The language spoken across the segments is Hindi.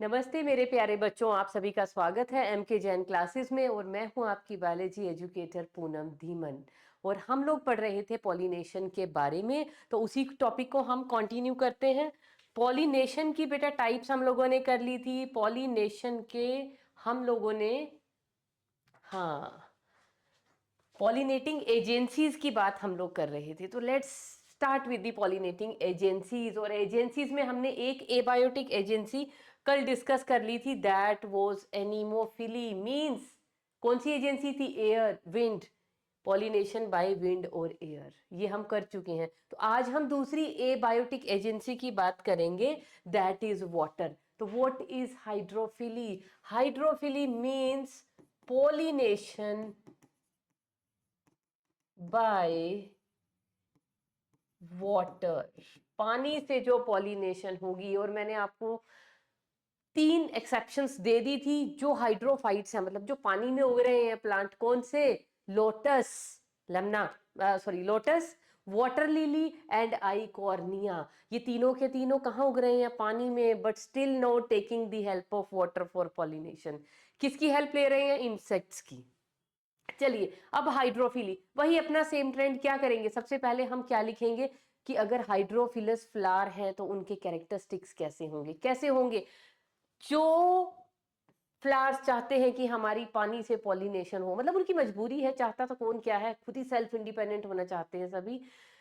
नमस्ते मेरे प्यारे बच्चों, आप सभी का स्वागत है एम के जैन क्लासेस में। और मैं हूं आपकी बायोलॉजी एजुकेटर पूनम धीमन। और हम लोग पढ़ रहे थे पॉलिनेशन के बारे में, तो उसी टॉपिक को हम कंटिन्यू करते हैं। पॉलिनेशन की बेटा टाइप्स हम लोगों ने कर ली थी। पॉलिनेशन के हम लोगों ने, हाँ, पॉलिनेटिंग एजेंसीज की बात हम लोग कर रहे थे। तो let's start with the pollinating agencies. और एजेंसीज में हमने एक एबायोटिक एजेंसी कल डिस्कस कर ली थी, दैट वाज एनीमोफिली। मींस कौन सी एजेंसी थी? Air, wind, pollination by wind और एयर, ये हम कर चुके हैं। तो आज हम दूसरी एबायोटिक एजेंसी की बात करेंगे, दैट इज वाटर। तो what is hydrophily? Hydrophily means pollination by water, पानी से जो पॉलिनेशन होगी। और मैंने आपको 3 एक्सेप्शंस दे दी थी। जो हाइड्रोफाइट्स हैं, मतलब जो पानी में उग रहे हैं प्लांट, कौन से? Lotus, Lemna, sorry lotus, water lily and Eichhornia. ये तीनों के तीनों कहाँ उग रहे हैं? पानी में, but still not taking the help of water for pollination. किसकी हेल्प ले रहे हैं? इंसेक्ट्स की। चलिए, अब हाइड्रोफिली, वही अपना सेम ट्रेंड। क्या करेंगे? सबसे पहले हम क्या लिखेंगे कि अगर हाइड्रोफिलस फ्लावर है तो उनके कैरेक्टरिस्टिक्स कैसे होंगे? कैसे होंगे? जो फ्लावर्स चाहते हैं कि हमारी पानी से पॉलिनेशन हो, मतलब उनकी मजबूरी है, चाहता तो कौन क्या है, खुद ही सेल्फ इंडिपेंडेंट होना चाहते हैं सभी।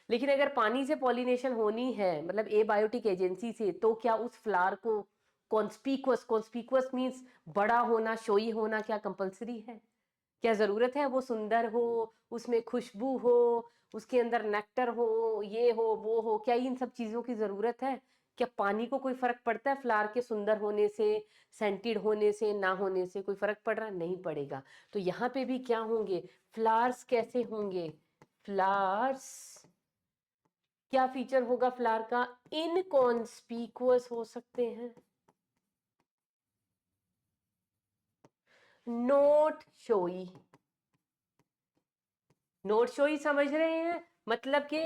लेकिन अगर पानी से पॉलिनेशन होनी है, मतलब एबायोटिक एजेंसी से, तो क्या उस फ्लावर को कॉन्स्पिकुअस, कॉन्स्पिकुअस मीन्स बड़ा होना, शोई होना, क्या कंपलसरी है? क्या जरूरत है वो सुंदर हो, उसमें खुशबू हो, उसके अंदर नेक्टर हो, ये हो वो हो? क्या इन सब चीजों की जरूरत है? क्या पानी को कोई फर्क पड़ता है फ्लावर के सुंदर होने से, सेंटिड होने से, ना होने से? कोई फर्क पड़ रहा? नहीं पड़ेगा। तो यहाँ पे भी क्या होंगे? फ्लावर्स कैसे होंगे? फ्लावर्स, क्या फीचर होगा फ्लावर का? इनकॉन्स्पिकुअस हो सकते हैं, नोट शोई। नोट शोई समझ रहे हैं? मतलब कि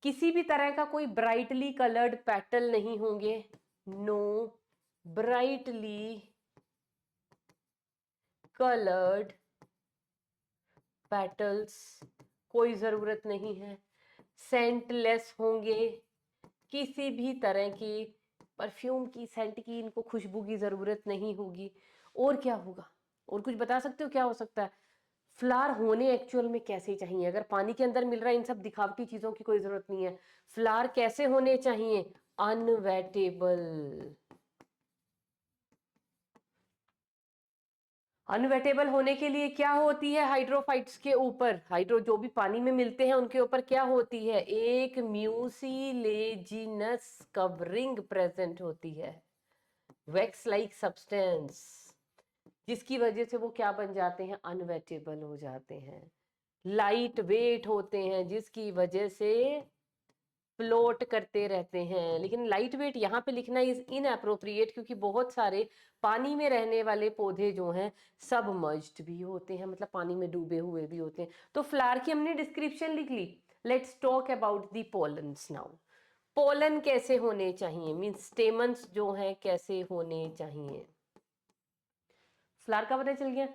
किसी भी तरह का कोई ब्राइटली कलर्ड पेटल नहीं होंगे। नो ब्राइटली कलर्ड पेटल्स, कोई जरूरत नहीं है। सेंटलेस होंगे, किसी भी तरह की परफ्यूम की, सेंट की, इनको खुशबू की जरूरत नहीं होगी। और क्या होगा? और कुछ बता सकते हो क्या हो सकता है? फ्लावर होने एक्चुअल में कैसे चाहिए? अगर पानी के अंदर मिल रहा है, इन सब दिखावटी चीजों की कोई जरूरत नहीं है। फ्लावर कैसे होने चाहिए? अनवेटेबल। अनवेटेबल होने के लिए क्या होती है? हाइड्रोफाइट्स के ऊपर, हाइड्रो जो भी पानी में मिलते हैं उनके ऊपर क्या होती है? एक म्यूसिलेजिनस कवरिंग प्रेजेंट होती है, वैक्स लाइक सब्सटेंस, जिसकी वजह से वो क्या बन जाते हैं? अनवेटेबल हो जाते हैं। लाइट वेट होते हैं, जिसकी वजह से फ्लोट करते रहते हैं। लेकिन लाइट वेट यहाँ पे लिखना इज इनअप्रोप्रिएट, क्योंकि बहुत सारे पानी में रहने वाले पौधे जो हैं सबमर्ज्ड भी होते हैं, मतलब पानी में डूबे हुए भी होते हैं। तो फ्लावर की हमने डिस्क्रिप्शन लिख ली। Let's talk about the pollens now. Pollen कैसे होने चाहिए? मीन्स स्टेमन्स जो हैं कैसे होने चाहिए? फ्लावर का पता चल गया।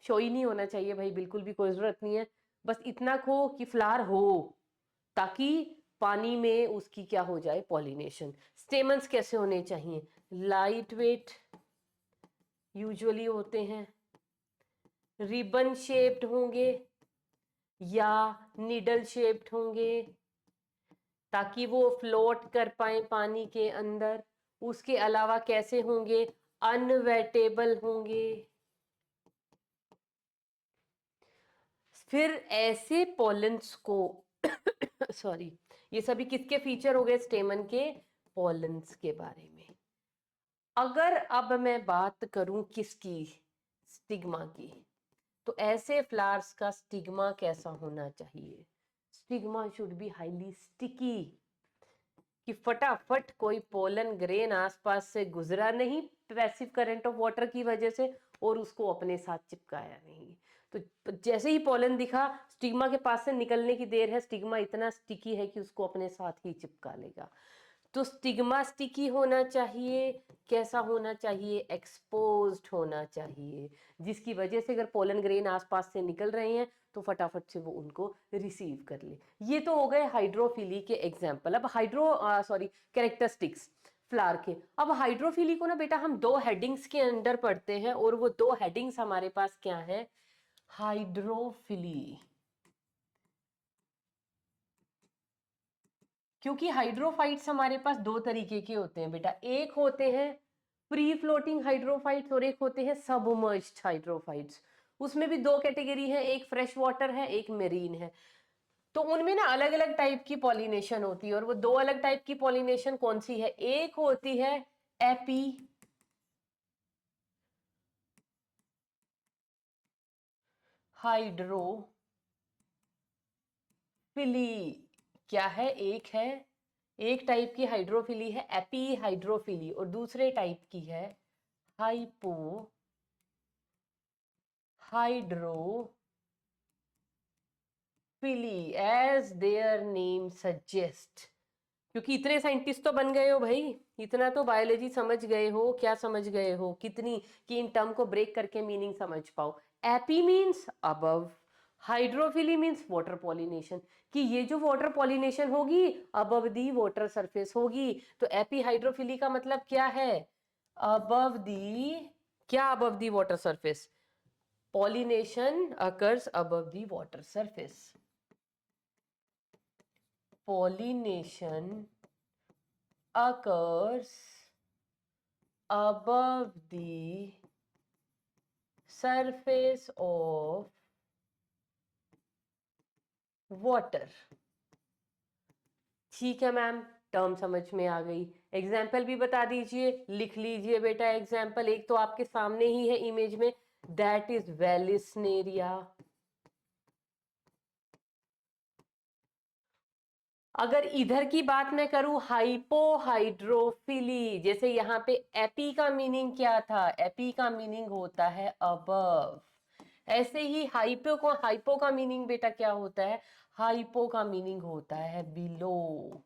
शोई नहीं होना चाहिए भाई, बिल्कुल भी कोई जरूरत नहीं है। बस इतना खो कि फ्लावर हो, ताकि पानी में उसकी क्या हो जाए? पॉलिनेशन। स्टेमन्स कैसे होने चाहिए? लाइट वेट यूजुअली होते हैं, रिबन शेप्ड होंगे या निडल शेप्ड होंगे, ताकि वो फ्लोट कर पाए पानी के अंदर। उसके अलावा कैसे होंगे? अनवेटेबल होंगे। फिर ऐसे पॉलन्स को सॉरी, ये सभी किसके फीचर हो गए? स्टेमन के पॉलन्स के बारे में। अगर अब मैं बात करूं किसकी? स्टिग्मा की। तो ऐसे फ्लावर्स का स्टिग्मा कैसा होना चाहिए? Stigma should be highly sticky, कि फटाफट कोई पोलन ग्रेन आसपास से गुजरा नहीं पैसिव करंट ऑफ वाटर की वजह से, और उसको अपने साथ चिपकाया नहीं। तो जैसे ही पोलन दिखा, स्टिग्मा के पास से निकलने की देर है, स्टिग्मा इतना स्टिकी है कि उसको अपने साथ ही चिपका लेगा। तो स्टिग्मा स्टिकी होना चाहिए, कैसा होना चाहिए, एक्सपोज्ड होना चाहिए, जिसकी वजह से अगर पोलन ग्रेन आसपास से निकल रहे हैं तो फटाफट से वो उनको रिसीव कर ले। ये तो हो गए हाइड्रोफिली के एग्जाम्पल। अब कैरेक्टरिस्टिक्स फ्लावर के। अब हाइड्रोफिली को ना बेटा हम दो हेडिंग्स के अंडर पढ़ते हैं, और वो दो हेडिंग्स हमारे पास क्या है, हाइड्रोफिली। क्योंकि हाइड्रोफाइट्स हमारे पास दो तरीके के होते हैं बेटा, एक होते हैं फ्री फ्लोटिंग हाइड्रोफाइट्स और एक होते हैं सबमर्ज्ड हाइड्रोफाइट्स। उसमें भी दो कैटेगरी है, एक फ्रेश वाटर है, एक मेरीन है। तो उनमें ना अलग अलग टाइप की पॉलिनेशन होती है, और वो दो अलग टाइप की पॉलिनेशन कौन सी है, एक होती है एपी हाइड्रोफिली, क्या है, एक टाइप की हाइड्रोफिली है एपी हाइड्रोफिली, और दूसरे टाइप की है hypohydrophily, as their name suggest. क्योंकि इतने साइंटिस्ट तो बन गए हो भाई, इतना तो बायोलॉजी समझ गए हो, क्या समझ गए हो, कितनी कि इन टर्म को ब्रेक करके मीनिंग समझ पाओ। AP means above, hydrophily means water pollination, कि ये जो वाटर पॉलिनेशन होगी अबव दी वाटर सरफेस होगी। तो एपी हाइड्रोफिली का मतलब क्या है, अबव दी, क्या above the water surface, pollination occurs above the water surface, pollination occurs above the surface of water। ठीक है मैम, टर्म समझ में आ गई। एग्जाम्पल भी बता दीजिए, लिख लीजिए बेटा एग्जाम्पल, एक तो आपके सामने ही है इमेज में, दैट इज वेलिस्नेरिया। अगर इधर की बात मैं करूं, हाइपोहाइड्रोफिली, जैसे यहाँ पे एपी का मीनिंग क्या था, एपी का मीनिंग होता है अबव, ऐसे ही हाइपो का मीनिंग बेटा क्या होता है, हाइपो का मीनिंग होता है बिलो।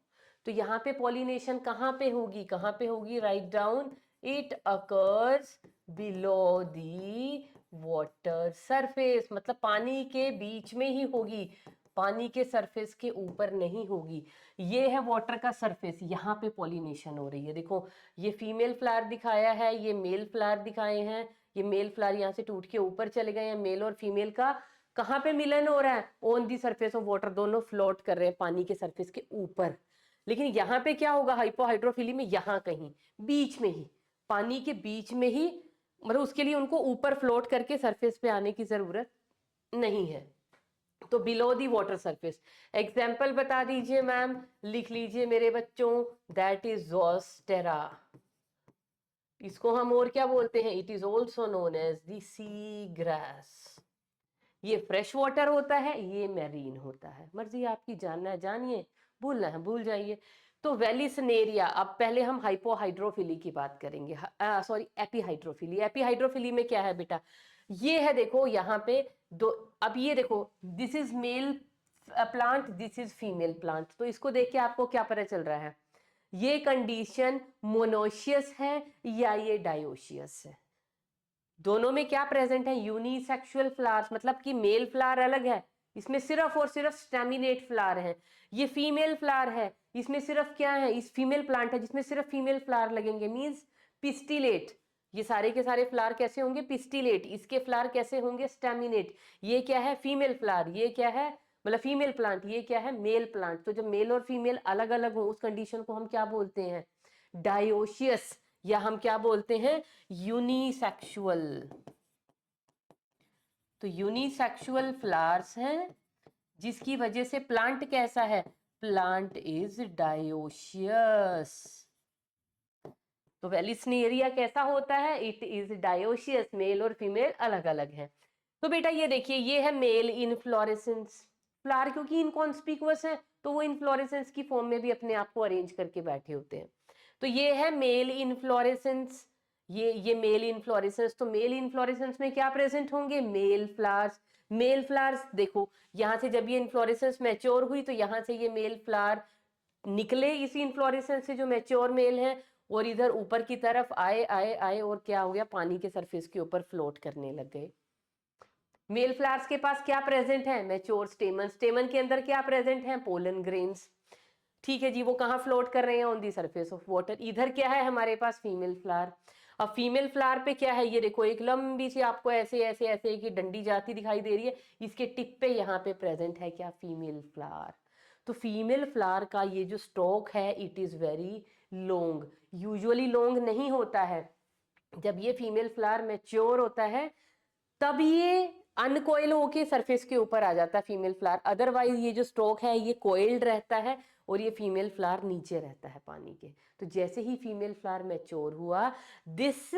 तो यहाँ पे पॉलिनेशन कहाँ पे होगी, write down, it occurs below the water surface, मतलब पानी के बीच में ही होगी, पानी के सरफेस के ऊपर नहीं होगी। ये है वाटर का सरफेस, यहाँ पे पॉलिनेशन हो रही है। देखो ये फीमेल फ्लावर दिखाया है, ये मेल फ्लावर दिखाए हैं, ये मेल फ्लावर यहाँ से टूट के ऊपर चले गए हैं, मेल और फीमेल का कहाँ पे मिलन हो रहा है, on the surface of water, दोनों फ्लोट कर रहे हैं पानी के सरफेस के ऊपर। लेकिन यहाँ पे क्या होगा हाइपोहाइड्रोफिली में, यहाँ कहीं बीच में ही, पानी के बीच में ही, मतलब उसके लिए उनको ऊपर फ्लोट करके सरफेस पे आने की जरूरत नहीं है। तो below the water surface. Example बता दीजिए मैम, लिख लीजिए मेरे बच्चों, दैट इज ज़ोस्टेरा। इसको हम और क्या बोलते हैं, it is also known as the sea grass. ये फ्रेश वाटर होता है, ये मैरीन होता है, मर्जी आपकी, जानना है जानिए, भूलना है भूल जाइए। तो वेलिसनेरिया, अब पहले हम हाइपोहाइड्रोफिली की बात करेंगे, सॉरी एपीहाइड्रोफिली। एपीहाइड्रोफिली में क्या है बेटा, ये है देखो यहाँ पे दो, अब ये देखो, this is male plant, this is female plant, तो इसको देख के आपको क्या पता चल रहा है, ये कंडीशन मोनोशियस है या ये डायोशियस है। दोनों में क्या प्रेजेंट है, यूनिसेक्सुअल फ्लावर्स, मतलब कि मेल फ्लावर अलग है, इसमें सिर्फ और सिर्फ स्टेमिनेट फ्लावर है। ये फीमेल फ्लावर है, इसमें सिर्फ क्या है, इस फीमेल प्लांट है जिसमें सिर्फ फीमेल फ्लावर लगेंगे, मींस पिस्टिलेट। ये सारे के सारे फ्लावर कैसे होंगे, पिस्टिलेट, इसके फ्लावर कैसे होंगे, स्टेमिनेट। ये क्या है, फीमेल फ्लावर, ये क्या है, मतलब फीमेल प्लांट, ये क्या है, मेल प्लांट। तो जब मेल और फीमेल अलग अलग हो उस कंडीशन को हम क्या बोलते हैं, डायोशियस, या हम क्या बोलते हैं, यूनिसेक्सुअल। तो यूनिसेक्सुअल फ्लावर्स हैं, जिसकी वजह से प्लांट कैसा है, प्लांट इज डायोशियस। तो वेलिस्नेरिया कैसा होता है, इट इज डायोशियस, मेल और फीमेल अलग अलग है। तो बेटा ये देखिए, ये है मेल इनफ्लोरेसेंस फ्लावर, क्योंकि इनकॉन्स्पिकुअस है तो वो इनफ्लोरेसेंस की फॉर्म में भी अपने आप को अरेंज करके बैठे होते हैं। तो ये है मेल इनफ्लोरेसेंस, ये मेल इनफ्लोरेसेंस। तो मेल इनफ्लोरेसेंस में क्या प्रेजेंट होंगे, मेल फ्लावर्स। मेल फ्लावर्स देखो, यहाँ से जब ये इनफ्लोरेसेंस मैच्योर हुई तो यहाँ से ये मेल फ्लावर निकले इसी इन्फ्लोरेसेंस से जो मैच्योर मेल है, और इधर ऊपर की तरफ आए आए आए और क्या हो गया, पानी के सरफेस के ऊपर फ्लोट करने लग गए। मेल फ्लावर्स के पास क्या प्रेजेंट है, मैच्योर स्टेमन, स्टेमन के अंदर क्या प्रेजेंट है, पोलन ग्रेन्स। ठीक है जी, वो कहाँ फ्लोट कर रहे हैं, on the surface of water. इधर क्या है हमारे पास, फीमेल फ्लावर। अब फीमेल फ्लावर पे क्या है, ये देखो एक लंबी सी आपको ऐसे ऐसे ऐसे की डंडी जाती दिखाई दे रही है, इसके टिप पे यहाँ पे प्रेजेंट है क्या, फीमेल फ्लावर। तो फीमेल फ्लावर का ये जो स्टॉक है, it is very long. Usually long नहीं होता है, जब ये फीमेल फ्लावर मैच्योर होता है तब ये अनकोइल होके सरफेस के ऊपर आ जाता है फीमेल फ्लावर, अदरवाइज ये जो स्टॉक है ये कोइल्ड रहता है और ये फीमेल फ्लावर नीचे रहता है पानी के। तो जैसे ही फीमेल फ्लावर मैच्योर हुआ, this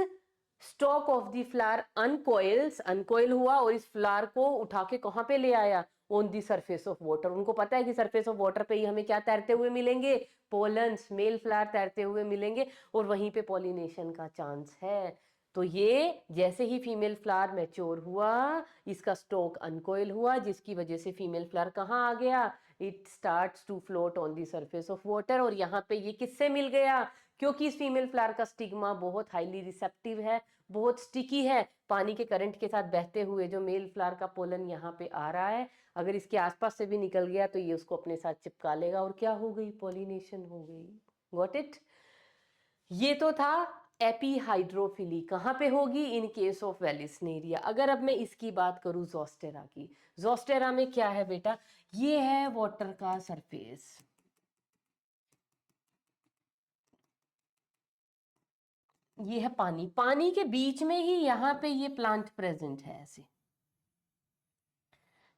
stalk of the flower uncoil हुआ और इस फ्लावर को उठा के कहाँ पे ले आया, on the surface of water. उनको पता है कि सरफेस ऑफ वाटर पे ही हमें क्या तैरते हुए मिलेंगे, पोलन्स, मेल फ्लावर तैरते हुए मिलेंगे और वहीं पे पॉलिनेशन का चांस है। तो ये जैसे ही फीमेल फ्लावर मैच्योर हुआ, इसका स्टॉक अनकोइल हुआ, जिसकी वजह से फीमेल फ्लावर कहाँ आ गया, it starts to float on the surface of water. और यहाँ पे ये किससे मिल गया, क्योंकि इस फीमेल फ्लावर का स्टिग्मा बहुत हाईली रिसेप्टिव है, बहुत स्टिकी है, पानी के करंट के साथ बहते हुए जो मेल फ्लावर का पोलन यहाँ पे आ रहा है, अगर इसके आसपास से भी निकल गया तो ये उसको अपने साथ चिपका लेगा और क्या हो गई, पॉलिनेशन हो गई। Got it. ये तो था एपीहाइड्रोफिली, कहाँ पे होगी, इन केस ऑफ वेलिस्नेरिया। अगर अब मैं इसकी बात करूं जोस्टेरा की, जोस्टेरा में क्या है बेटा, ये है वाटर का सरफेस, ये है पानी, पानी के बीच में ही यहाँ पे ये प्लांट प्रेजेंट है ऐसे,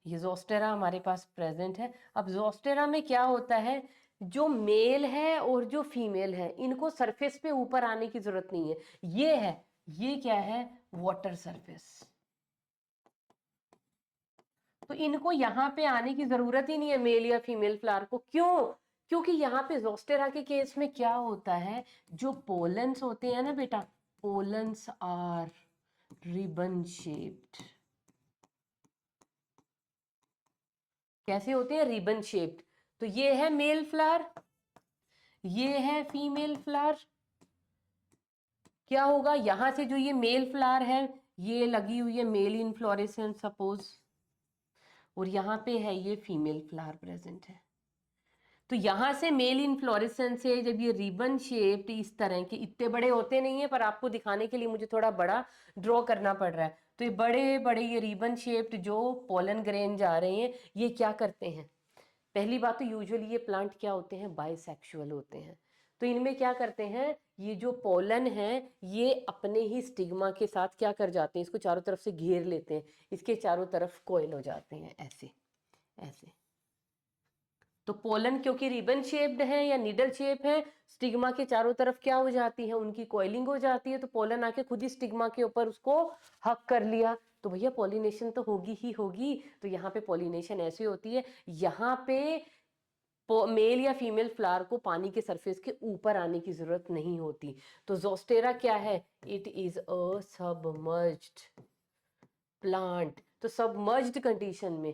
ये जोस्टेरा हमारे पास प्रेजेंट है। अब जोस्टेरा में क्या होता है, जो मेल है और जो फीमेल है इनको सरफेस पे ऊपर आने की जरूरत नहीं है, ये है, ये क्या है, वाटर सरफेस। तो इनको यहाँ पे आने की जरूरत ही नहीं है मेल या फीमेल फ्लावर को, क्यों, क्योंकि यहाँ पे जोस्टेरा के केस में क्या होता है, जो पोलन्स होते हैं ना बेटा, पोलन्स आर रिबन शेप्ड। कैसे होते हैं, रिबन शेप्ड। तो ये है मेल फ्लावर, ये है फीमेल फ्लावर। क्या होगा, यहां से जो ये मेल फ्लावर है ये लगी हुई है मेल इनफ्लोरेसेंस सपोज, और यहाँ पे है ये फीमेल फ्लावर प्रेजेंट है। तो यहां से मेल इनफ्लोरेसेंस से जब ये रिबन शेप्ड इस तरह के, इतने बड़े होते नहीं है पर आपको दिखाने के लिए मुझे थोड़ा बड़ा ड्रॉ करना पड़ रहा है, तो ये बड़े बड़े ये रिबन शेप्ड जो पोलन ग्रेन जा रहे हैं, ये क्या करते हैं, पहली बात तो यूजुअली ये प्लांट क्या होते हैं, बाइसेक्सुअल होते हैं। तो इनमें क्या करते हैं, ये जो पोलन है ये अपने ही स्टिग्मा के साथ क्या कर जाते हैं, इसको चारों तरफ से घेर लेते हैं, इसके चारों तरफ कोयल हो जाते हैं ऐसे ऐसे। तो पोलन क्योंकि रिबन शेप्ड है या नीडल शेप है, स्टिग्मा के चारों तरफ क्या हो जाती है, उनकी कोयलिंग हो जाती है, तो पोलन आके खुद ही स्टिग्मा के ऊपर उसको हक कर लिया, तो भैया पॉलिनेशन तो होगी ही होगी। तो यहाँ पे पॉलिनेशन ऐसी होती है, यहाँ पे मेल या फीमेल फ्लावर को पानी के सरफेस के ऊपर आने की जरूरत नहीं होती। तो जोस्टेरा क्या है, it is a submerged plant. तो सबमर्ज्ड कंडीशन में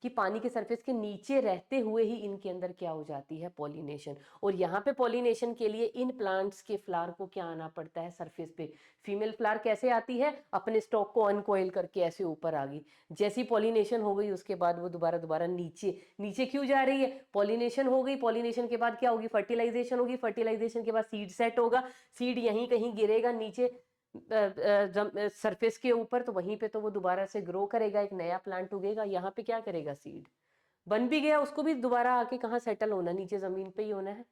कि पानी के सरफेस के नीचे रहते हुए ही इनके अंदर क्या हो जाती है, पॉलिनेशन। और यहाँ पे पॉलिनेशन के लिए इन प्लांट्स के फ्लावर को क्या आना पड़ता है, सरफेस पे। फीमेल फ्लावर कैसे आती है, अपने स्टॉक को अनकोइल करके ऐसे ऊपर आ गई, जैसी पॉलिनेशन हो गई उसके बाद वो दोबारा दोबारा नीचे, नीचे क्यों जा रही है, पॉलिनेशन हो गई, पॉलिनेशन के बाद क्या होगी, फर्टिलाइजेशन होगी, फर्टिलाइजेशन के बाद सीड सेट होगा, सीड यहीं कहीं गिरेगा नीचे सरफेस के ऊपर, तो वहीं पे तो वो दोबारा से ग्रो करेगा, एक नया प्लांट उगेगा। यहाँ पे क्या करेगा, सीड बन भी गया, उसको भी दोबारा आके कहाँ सेटल होना, नीचे जमीन पे ही होना है,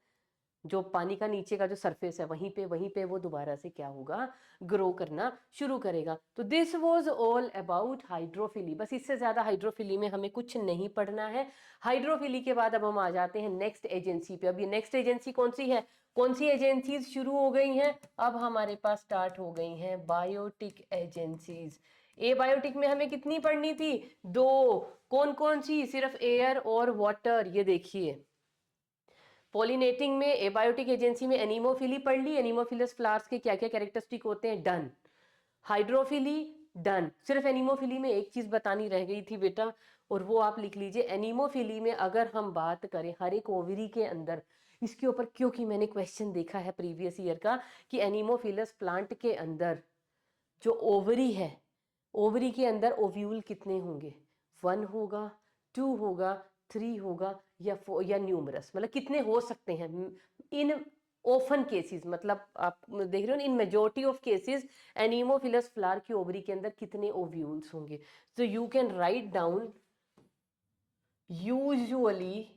जो पानी का नीचे का जो सरफेस है वहीं पे वो दोबारा से क्या होगा, ग्रो करना शुरू करेगा। तो this was all about hydrophily, बस इससे ज्यादा हाइड्रोफिली में हमें कुछ नहीं पढ़ना है। हाइड्रोफिली के बाद अब हम आ जाते हैं नेक्स्ट एजेंसी पे। अब ये नेक्स्ट एजेंसी कौन सी है, कौन सी एजेंसीज शुरू हो गई हैं, अब हमारे पास स्टार्ट हो गई हैं बायोटिक एजेंसीज। ए बायोटिक में हमें कितनी पढ़नी थी, दो, कौन कौन सी, सिर्फ एयर और वाटर। ये देखिए पॉलिनेटिंग में एबायोटिक एजेंसी में एनीमोफिली पढ़ ली, एनीमोफिलस फ्लावर्स के क्या क्या कैरेक्टरिस्टिक होते हैं, डन। हाइड्रोफिली डन, सिर्फ एनीमोफिली में एक चीज बतानी रह गई थी बेटा, और वो आप लिख लीजिए, एनीमोफिली में अगर हम बात करें हर एक ओवरी के अंदर इसके ऊपर क्योंकि मैंने क्वेश्चन देखा है प्रीवियस ईयर का कि एनीमोफिलस प्लांट के अंदर जो ओवरी है, ओवरी के अंदर ओव्यूल कितने होंगे, 1 होगा, 2 होगा, 3 होगा या न्यूमरस, मतलब कितने हो सकते हैं इन ओफन केसेस, मतलब आप देख रहे हो in majority of cases anemophilous flower की ओवरी के अंदर कितने ओव्यूल्स होंगे. So you can write down usually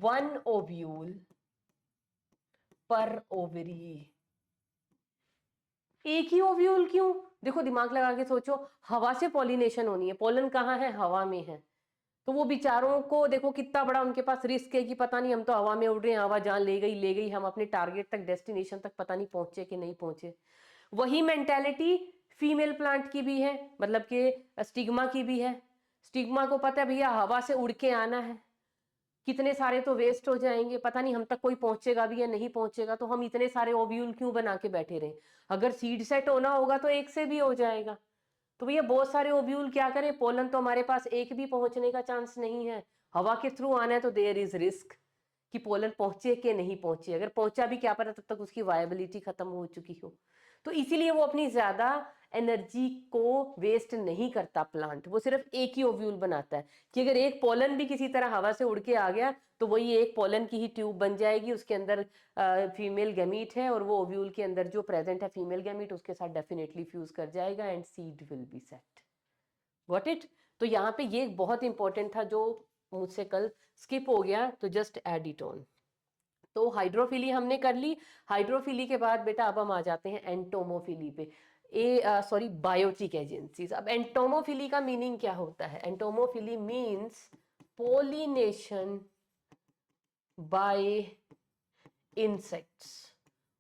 1 ovule per ovary. एक ही ओव्यूल क्यों? देखो दिमाग लगा के सोचो, हवा से पॉलिनेशन होनी है, पोलन कहाँ है, हवा में है, तो वो बेचारों को देखो कितना बड़ा उनके पास रिस्क है कि पता नहीं हम तो हवा में उड़ रहे हैं, हवा जहाँ ले गई, हम अपने टारगेट तक डेस्टिनेशन तक पता नहीं पहुंचे कि नहीं पहुंचे. वही मेंटेलिटी फीमेल प्लांट की भी है, मतलब कि स्टिग्मा की भी है. स्टिग्मा को पता है भैया हवा से उड़ के आना है, कितने सारे तो वेस्ट हो जाएंगे, पता नहीं हम तक कोई पहुंचेगा भी या नहीं पहुंचेगा, तो हम इतने सारे ओव्यूल क्यों बना के बैठे रहे. अगर सीड सेट होना होगा तो एक से भी हो जाएगा. तो भैया बहुत सारे ओव्यूल क्या करें, पोलन तो हमारे पास एक भी पहुंचने का चांस नहीं है, हवा के थ्रू आना है, तो देयर इज रिस्क कि पोलन पहुंचे कि नहीं पहुंचे. अगर पहुंचा भी क्या पता तब तक उसकी वायबिलिटी खत्म हो चुकी हो. तो इसीलिए वो अपनी ज्यादा एनर्जी को वेस्ट नहीं करता प्लांट, वो सिर्फ एक ही ओव्यूल बनाता है कि अगर एक पोलन भी किसी तरह हवा से उड़ के आ गया तो वही एक पोलन की ही ट्यूब बन जाएगी, उसके अंदर फीमेल गैमीट है और वो ओव्यूल के अंदर जो प्रेजेंट है फीमेल गैमीट उसके साथ डेफिनेटली फ्यूज कर जाएगा and seed will be set. Got it? तो यहाँ पे ये बहुत इंपॉर्टेंट था जो मुझसे कल स्किप हो गया, तो जस्ट एड इट ऑन. तो हाइड्रोफिली हमने कर ली. हाइड्रोफिली के बाद बेटा अब हम आ जाते हैं एंटोमोफिली पे. Sorry biotic agencies. अब एंटोमोफिली का मीनिंग क्या होता है? Entomophily means pollination by insects.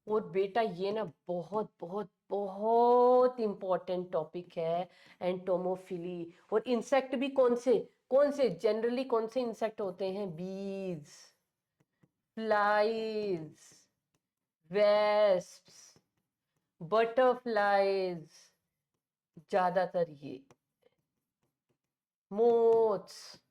और बेटा ये ना बहुत बहुत बहुत इंपॉर्टेंट टॉपिक है एंटोमोफिली. और इंसेक्ट भी कौन से जनरली कौन से इंसेक्ट होते हैं? बीज, फ्लाइज, वेस्प्स, बटरफ्लाइज, ज्यादातर ये मोथ्स,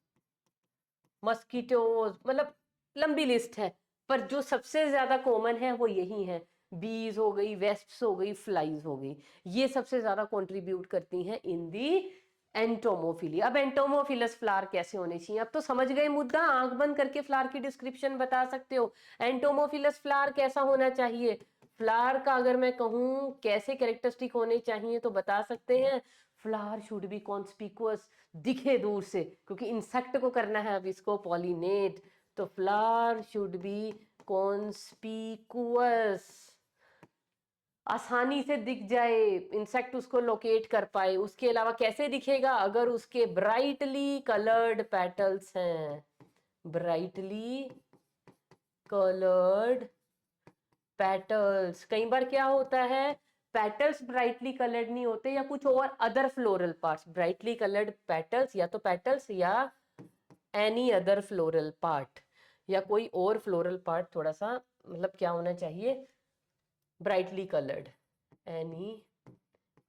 मस्कीटोज, मतलब लंबी लिस्ट है, पर जो सबसे ज्यादा कॉमन है वो यही है. बीज हो गई, वेस्प्स हो गई, फ्लाइज हो गई, ये सबसे ज्यादा कंट्रीब्यूट करती हैं इन दी एंटोमोफिली. अब एंटोमोफिलस फ्लावर कैसे होने चाहिए? अब तो समझ गए मुद्दा, आंख बंद करके फ्लावर की डिस्क्रिप्शन बता सकते हो. एंटोमोफिलस फ्लावर कैसा होना चाहिए? फ्लावर का अगर मैं कहूं कैसे कैरेक्टरिस्टिक होने चाहिए तो बता सकते हैं. फ्लावर शुड बी कॉन्स्पिकुअस, दिखे दूर से, क्योंकि इंसेक्ट को करना है अब इसको पॉलिनेट, तो फ्लावर शुड बी कॉन्स्पिकुअस, आसानी से दिख जाए, इंसेक्ट उसको लोकेट कर पाए. उसके अलावा कैसे दिखेगा? अगर उसके ब्राइटली कलर्ड पेटल्स हैं, ब्राइटली कलर्ड पेटल्स. कई बार क्या होता है, पेटल्स ब्राइटली कलर्ड नहीं होते या कुछ और other floral parts. Brightly coloured petals या तो पेटल्स या एनी अदर फ्लोरल पार्ट, या कोई और फ्लोरल पार्ट थोड़ा सा, मतलब क्या होना चाहिए, brightly coloured, any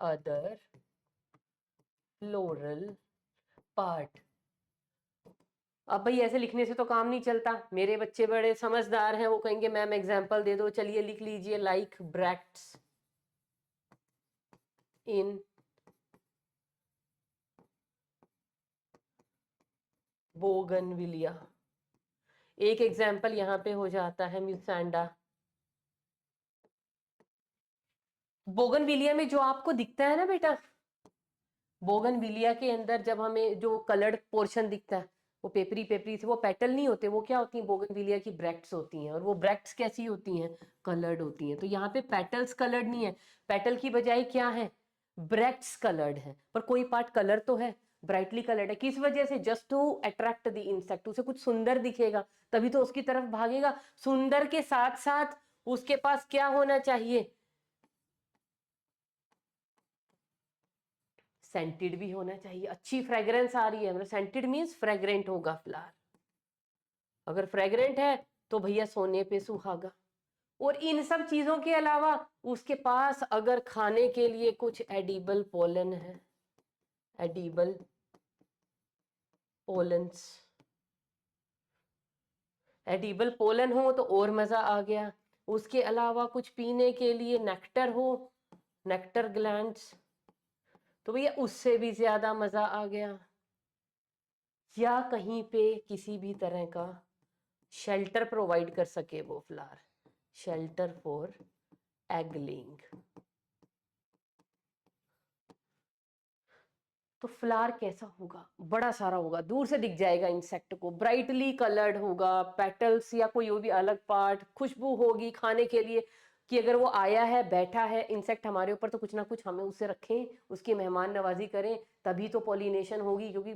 other floral part. अब भाई ऐसे लिखने से तो काम नहीं चलता, मेरे बच्चे बड़े समझदार हैं, वो कहेंगे मैम एग्जांपल दे दो. चलिए लिख लीजिए, लाइक ब्रैक्ट्स इन बोगनविलिया. एक एग्जाम्पल यहाँ पे हो जाता है म्यूसैंडा. बोगनविलिया में जो आपको दिखता है ना बेटा, बोगनविलिया के अंदर जब हमें जो कलर्ड पोर्शन दिखता है वो पेपरी पेपरी से, वो पेटल नहीं होते, वो क्या होती हैं, बोगनविलिया की ब्रैक्ट्स होती हैं. और वो ब्रैक्ट्स कैसी होती हैं? कलर्ड होती हैं. तो यहाँ पे पेटल्स कलर्ड नहीं है, पेटल की बजाय क्या है, ब्रैक्ट्स कलर्ड है. पर कोई पार्ट कलर तो है, ब्राइटली कलर्ड है. किस वजह से? Just to attract the insect, उसे कुछ सुंदर दिखेगा तभी तो उसकी तरफ भागेगा. सुंदर के साथ साथ उसके पास क्या होना चाहिए, सेंटेड भी होना चाहिए. अच्छी फ्रेग्रेंस आ रही है, मतलब सेंटेड मींस फ्रेग्रेंट होगा फ्लावर. अगर फ्रेग्रेंट है तो भैया सोने पे सुहागा. और इन सब चीजों के अलावा उसके पास अगर खाने के लिए कुछ एडिबल पोलन है, एडिबल पोलन्स, एडिबल पोलन हो तो और मजा आ गया। उसके अलावा कुछ पीने के लिए नेक्टर हो, नेक्टर ग्लैंड्स, तो भैया उससे भी ज्यादा मजा आ गया। या कहीं पे किसी भी तरह का शेल्टर प्रोवाइड कर सके वो flower, shelter for egg laying. तो फ्लावर कैसा होगा? बड़ा सारा होगा, दूर से दिख जाएगा इंसेक्ट को, ब्राइटली कलर्ड होगा, पेटल्स या कोई भी अलग पार्ट, खुशबू होगी खाने के लिए कि अगर वो आया है बैठा है इंसेक्ट हमारे ऊपर तो कुछ ना कुछ हमें उससे रखें, उसकी मेहमान नवाजी करें, तभी तो पॉलिनेशन होगी। क्योंकि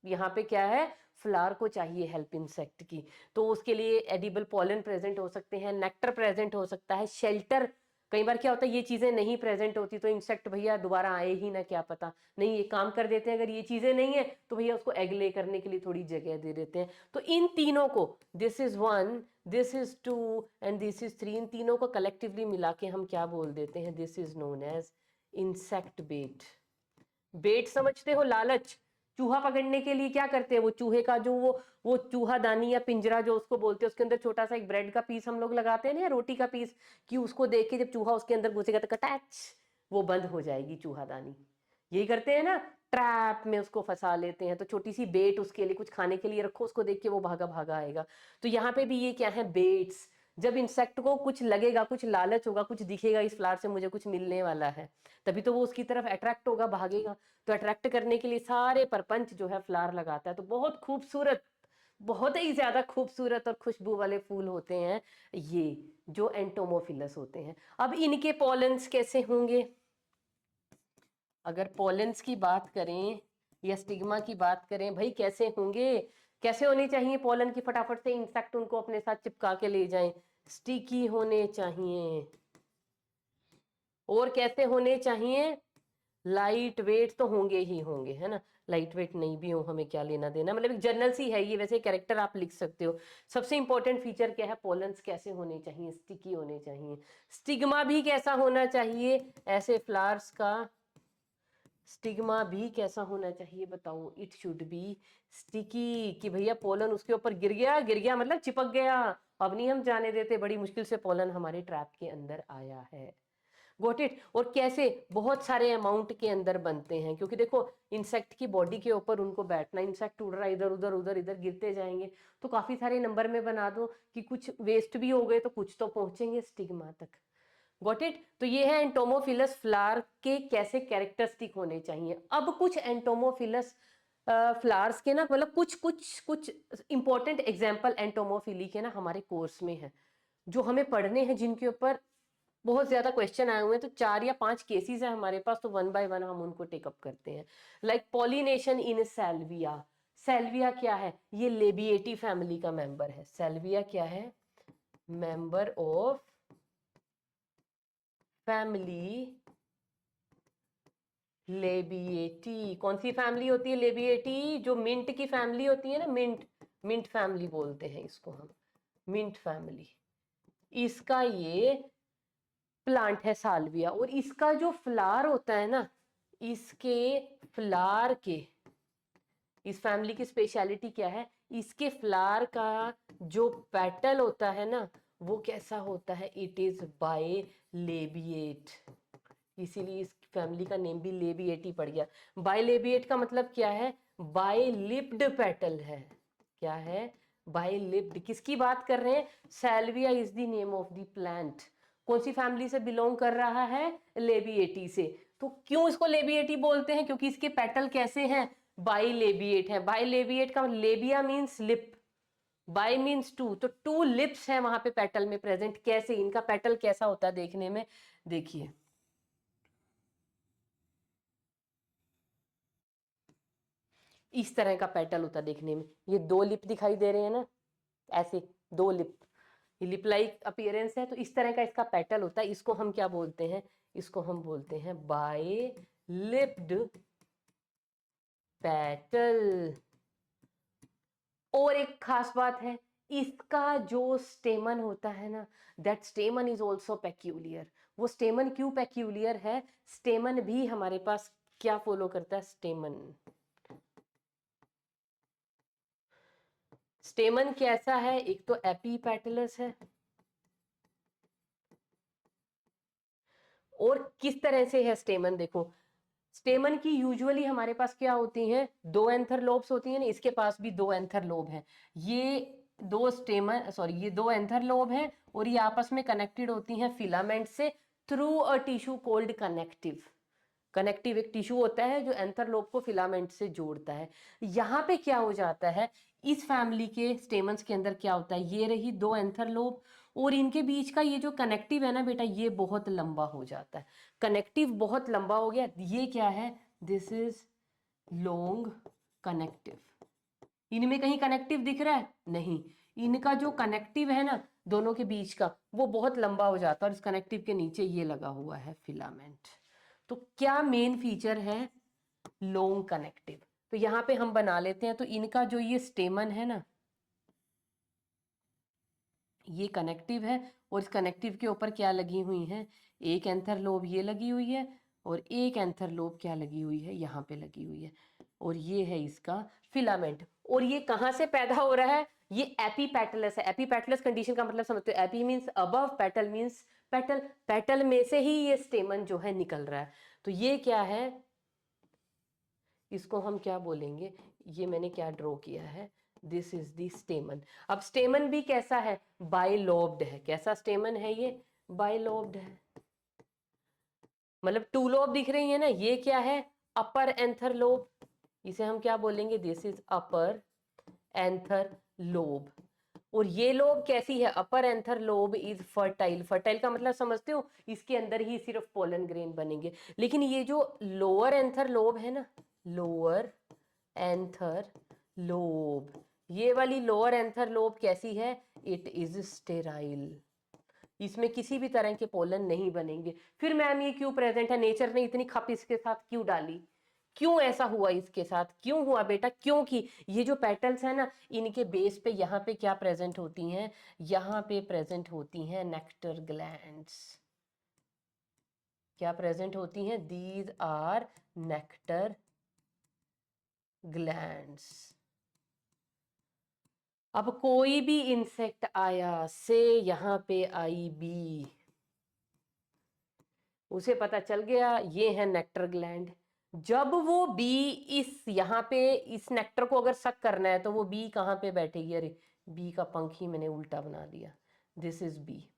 यहाँ पे क्या है, फ्लावर को चाहिए हेल्प इंसेक्ट की, तो उसके लिए एडिबल पॉलन प्रेजेंट हो सकते हैं, नेक्टर प्रेजेंट हो सकता है, शेल्टर। कई बार क्या होता है ये चीजें नहीं प्रेजेंट होती तो इंसेक्ट भैया दोबारा आए ही ना, क्या पता। नहीं, ये काम कर देते हैं, अगर ये चीजें नहीं है तो भैया उसको एग ले करने के लिए थोड़ी जगह दे देते हैं। तो इन तीनों को, this is 1, this is 2 and this is 3, इन तीनों को कलेक्टिवली मिला के हम क्या बोल देते हैं, this is known as insect bait. Bait समझते हो, लालच। चूहा पकड़ने के लिए क्या करते हैं, वो चूहे का जो वो चूहा दानी या पिंजरा जो उसको बोलते हैं, उसके अंदर छोटा सा एक ब्रेड का पीस हम लोग लगाते हैं ना, या रोटी का पीस, कि उसको देख के जब चूहा उसके अंदर घुसेगा तो कटैच वो बंद हो जाएगी चूहा दानी। यही करते हैं ना, ट्रैप में उसको फंसा लेते हैं। तो छोटी सी बेट उसके लिए कुछ खाने के लिए रखो, उसको देख के वो भागा भागा आएगा। तो यहाँ पे भी ये क्या है, बेट्स। जब इंसेक्ट को कुछ लगेगा, कुछ लालच होगा, कुछ दिखेगा इस फ्लावर से मुझे कुछ मिलने वाला है, तभी तो वो उसकी तरफ अट्रैक्ट होगा, भागेगा। तो अट्रैक्ट करने के लिए सारे परपंच जो है फ्लावर लगाता है। तो बहुत खूबसूरत, बहुत ही ज्यादा खूबसूरत और खुशबू वाले फूल होते हैं ये, जो एंटोमोफिलस होते हैं। अब इनके पॉलेंस कैसे होंगे? अगर पॉलेंस की बात करें या स्टिग्मा की बात करें, भाई कैसे होंगे, कैसे होने चाहिए पॉलन की, फटाफट से इंसेक्ट उनको अपने साथ चिपका के ले जाएं। स्टिकी होने चाहिए। और कैसे होने चाहिए? लाइट वेट तो होंगे ही होंगे, है ना। लाइट वेट नहीं भी हो हमें क्या लेना देना, मतलब एक जर्नल सी है ये, वैसे कैरेक्टर आप लिख सकते हो। सबसे इंपॉर्टेंट फीचर क्या है, पोलन्स कैसे होने चाहिए, स्टिकी होने चाहिए। स्टिग्मा भी कैसा होना चाहिए, ऐसे फ्लावर्स का स्टिग्मा भी कैसा होना चाहिए बताओ, इट शुड बी स्टिकी, कि भैया पोलन उसके ऊपर गिर गया, गिर गया मतलब चिपक गया, अब नहीं हम जाने देते, बड़ी मुश्किल से पोलन हमारे ट्रैप के अंदर आया है। Got it. और कैसे, बहुत सारे अमाउंट के अंदर बनते हैं, क्योंकि देखो इंसेक्ट की बॉडी के ऊपर उनको बैठना, इंसेक्ट उड़ रहा है इधर उधर उधर इधर, गिरते जाएंगे, तो काफी सारे नंबर में बना दो कि कुछ वेस्ट भी हो गए तो कुछ तो पहुंचेंगे स्टिग्मा तक। Got it. तो ये है एंटोमोफिलस फ्लावर के कैसे कैरेक्टरिस्टिक होने चाहिए। अब कुछ एंटोमोफिलस फ्लावर्स के ना, मतलब कुछ कुछ कुछ इंपॉर्टेंट एग्जांपल एंटोमोफिली के ना हमारे कोर्स में है, जो हमें पढ़ने हैं, जिनके ऊपर बहुत ज्यादा क्वेश्चन आए हुए हैं। तो 4 या 5 केसेस है हमारे पास, तो 1 बाय 1 हम उनको टेकअप करते हैं। Like pollination in सेल्विया। सेल्विया क्या है, ये लेबिएटी फैमिली का मेंबर है। सेल्विया क्या है, मेंबर ऑफ फैमिली लेबिएटी। कौन सी फैमिली होती है लेबिएटी, जो मिंट की फैमिली होती है ना, मिंट, मिंट फैमिली बोलते हैं इसको हम, मिंट फैमिली। इसका ये प्लांट है साल्विया। और इसका जो फ्लावर होता है ना, इसके फ्लावर के, इस फैमिली की स्पेशलिटी क्या है, इसके फ्लावर का जो पेटल होता है ना, वो कैसा होता है, इट इज बाय लेबिएट। इसीलिए इस फैमिली का नेम भी लेबिएटी पड़ गया। बाइलेबिएट का मतलब क्या है, बाइलिप्ड पेटल है। क्या है, बाइलिप्ड। किसकी बात कर रहे हैं, Salvia is the name of the plant. कौन सी फैमिली से बिलोंग कर रहा है, लेबिएटी से। तो क्यों इसको लेबिएटी बोलते हैं, क्योंकि इसके पेटल कैसे हैं, बाइलेबिएट है। बाइलेबिएट का labia means lip, bi means two, तो 2 लिप्स है वहां पे पेटल में प्रेजेंट। कैसे, इनका पेटल कैसा होता है देखने में, देखिए इस तरह का पेटल होता है देखने में। ये 2 लिप दिखाई दे रहे हैं ना, ऐसे 2 लिप, लिप लाइक अपीयरेंस है, तो इस तरह का इसका पेटल होता है। इसको हम क्या बोलते हैं, इसको हम बोलते हैं बाय लिप्ड पेटल। और एक खास बात है, इसका जो स्टेमन होता है ना, दैट स्टेमन इज ऑल्सो पेक्यूलियर। वो स्टेमन क्यों पेक्यूलियर है, स्टेमन भी हमारे पास क्या फॉलो करता है, स्टेमन स्टेमन कैसा है, एक तो एपीपेटलस है और किस तरह से है स्टेमन। देखो स्टेमन की यूजुअली हमारे पास क्या होती हैं, दो एंथर लोब्स होती हैं ना, इसके पास भी दो एंथर लोब हैं। ये दो स्टेमन सॉरी ये दो एंथर लोब हैं और ये आपस में कनेक्टेड होती हैं फिलामेंट से through a tissue cold connective. Connective एक टिश्यू होता है जो एंथर लोब को फिलामेंट से जोड़ता है। यहाँ पे क्या हो जाता है, इस फैमिली के स्टेमन्स के अंदर क्या होता है, ये रही दो एंथर लोब और इनके बीच का ये जो कनेक्टिव है ना बेटा, ये बहुत लंबा हो जाता है। कनेक्टिव बहुत लंबा हो गया, ये क्या है, दिस इज लॉन्ग कनेक्टिव। इनमें कहीं कनेक्टिव दिख रहा है, नहीं। इनका जो कनेक्टिव है ना दोनों के बीच का, वो बहुत लंबा हो जाता है और इस कनेक्टिव के नीचे ये लगा हुआ है फिलामेंट। तो क्या मेन फीचर है, लॉन्ग कनेक्टिव। तो यहाँ पे हम बना लेते हैं, तो इनका जो ये स्टेमन है ना, ये कनेक्टिव है और इस कनेक्टिव के ऊपर क्या लगी हुई है, एक एंथर लोब ये लगी हुई है और एक एंथर लोब क्या लगी हुई है, यहाँ पे लगी हुई है और ये है इसका फिलामेंट। और ये कहाँ से पैदा हो रहा है, ये एपीपेटलस है। एपीपेटलस कंडीशन का मतलब समझते हो, AP means above, petal means petal, petal में से ही ये स्टेमन जो है निकल रहा है। तो ये क्या है, इसको हम क्या बोलेंगे, ये मैंने क्या ड्रॉ किया है, दिस इज दी स्टेमन। अब स्टेमन भी कैसा है, बाइलोब्ड है। कैसा स्टेमन है ये, बाइलोब्ड है। मतलब टू लोब दिख रही है ना, ये क्या है, अपर एंथर लोब। इसे हम क्या बोलेंगे, this is upper anther lobe. और ये लोब कैसी है, upper anther lobe is fertile. Fertile का मतलब समझते हो, इसके अंदर ही सिर्फ पोलन ग्रेन बनेंगे। लेकिन ये जो लोअर एंथर लोब है ना, लोअर एंथर लोब, ये वाली लोअर एंथर लोब कैसी है, इट इज स्टेराइल। इसमें किसी भी तरह के पोलन नहीं बनेंगे। फिर मैम ये क्यों प्रेजेंट है, नेचर ने इतनी खप इसके साथ क्यों डाली, क्यों ऐसा हुआ इसके साथ, क्यों हुआ बेटा, क्योंकि ये जो पेटल्स है ना, इनके बेस पे यहाँ पे क्या प्रेजेंट होती हैं, यहाँ पे प्रेजेंट होती हैं नेक्टर ग्लैंड्स। क्या प्रेजेंट होती हैं, दीज आर नेक्टर ग्लैंड्स। अब कोई भी इंसेक्ट आया से यहाँ पे आई बी, उसे पता चल गया ये है नेक्टर ग्लैंड। जब वो बी इस यहाँ पे इस नेक्टर को अगर सक करना है तो वो बी कहाँ पे बैठेगी, अरे बी का पंख ही मैंने उल्टा बना दिया, दिस इज बी।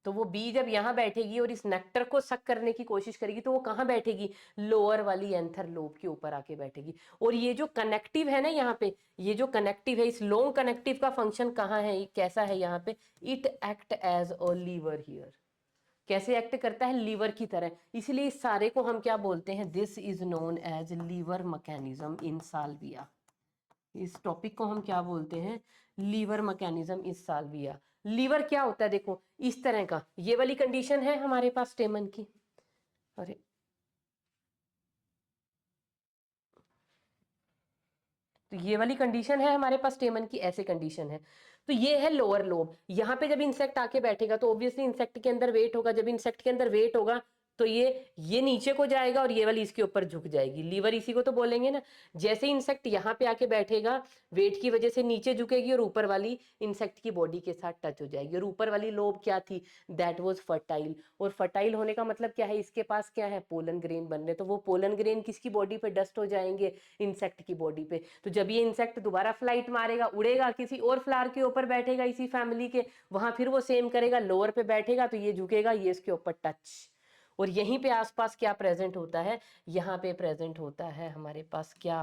तो वो बी जब यहाँ बैठेगी और इस नेक्टर को सक करने की कोशिश करेगी तो वो कहाँ बैठेगी, लोअर वाली एंथर लोब के ऊपर आके बैठेगी। और ये जो कनेक्टिव है ना यहाँ पे, ये जो कनेक्टिव है, इस लॉन्ग कनेक्टिव का फंक्शन कहाँ है, कैसा है यहाँ पे, it act as a lever here. कैसे एक्ट करता है, लीवर की तरह। इसलिए इस सारे को हम क्या बोलते हैं, this is known as lever mechanism in salvia. इस टॉपिक को हम क्या बोलते हैं, lever mechanism in salvia. Lever क्या होता है, देखो इस तरह का, ये वाली कंडीशन है हमारे पास स्टेमन की, अरे तो ये वाली कंडीशन है हमारे पास स्टेमन की, ऐसे कंडीशन है। तो ये है लोअर लोब। यहाँ पे जब इंसेक्ट आके बैठेगा तो ऑब्वियसली इंसेक्ट के अंदर वेट होगा, जब इंसेक्ट के अंदर वेट होगा तो ये नीचे को जाएगा और ये वाली इसके ऊपर झुक जाएगी, लीवर इसी को तो बोलेंगे ना। जैसे इंसेक्ट यहाँ पे आके बैठेगा, वेट की वजह से नीचे झुकेगी और ऊपर वाली इंसेक्ट की बॉडी के साथ टच हो जाएगी। और ऊपर वाली लोब क्या थी, दैट वाज फर्टाइल। और फर्टाइल होने का मतलब क्या है, इसके पास क्या है, पोलन ग्रेन बन रहे, तो वो पोलन ग्रेन किसकी बॉडी पे डस्ट हो जाएंगे, इंसेक्ट की बॉडी पे। तो जब ये इंसेक्ट दोबारा फ्लाइट मारेगा, उड़ेगा, किसी और फ्लावर के ऊपर बैठेगा इसी फैमिली के, वहां फिर वो सेम करेगा, लोअर पे बैठेगा तो ये झुकेगा, ये इसके ऊपर टच। और यहीं पे आसपास क्या प्रेजेंट होता है, यहाँ पे प्रेजेंट होता है हमारे पास क्या,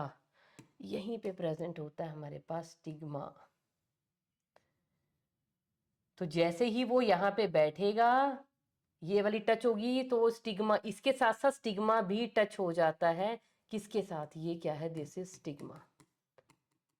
यहीं पे प्रेजेंट होता है हमारे पास स्टिग्मा। तो जैसे ही वो यहाँ पे बैठेगा, ये वाली टच होगी तो स्टिग्मा, इसके साथ साथ स्टिग्मा भी टच हो जाता है, किसके साथ, ये क्या है, दिस इज स्टिग्मा।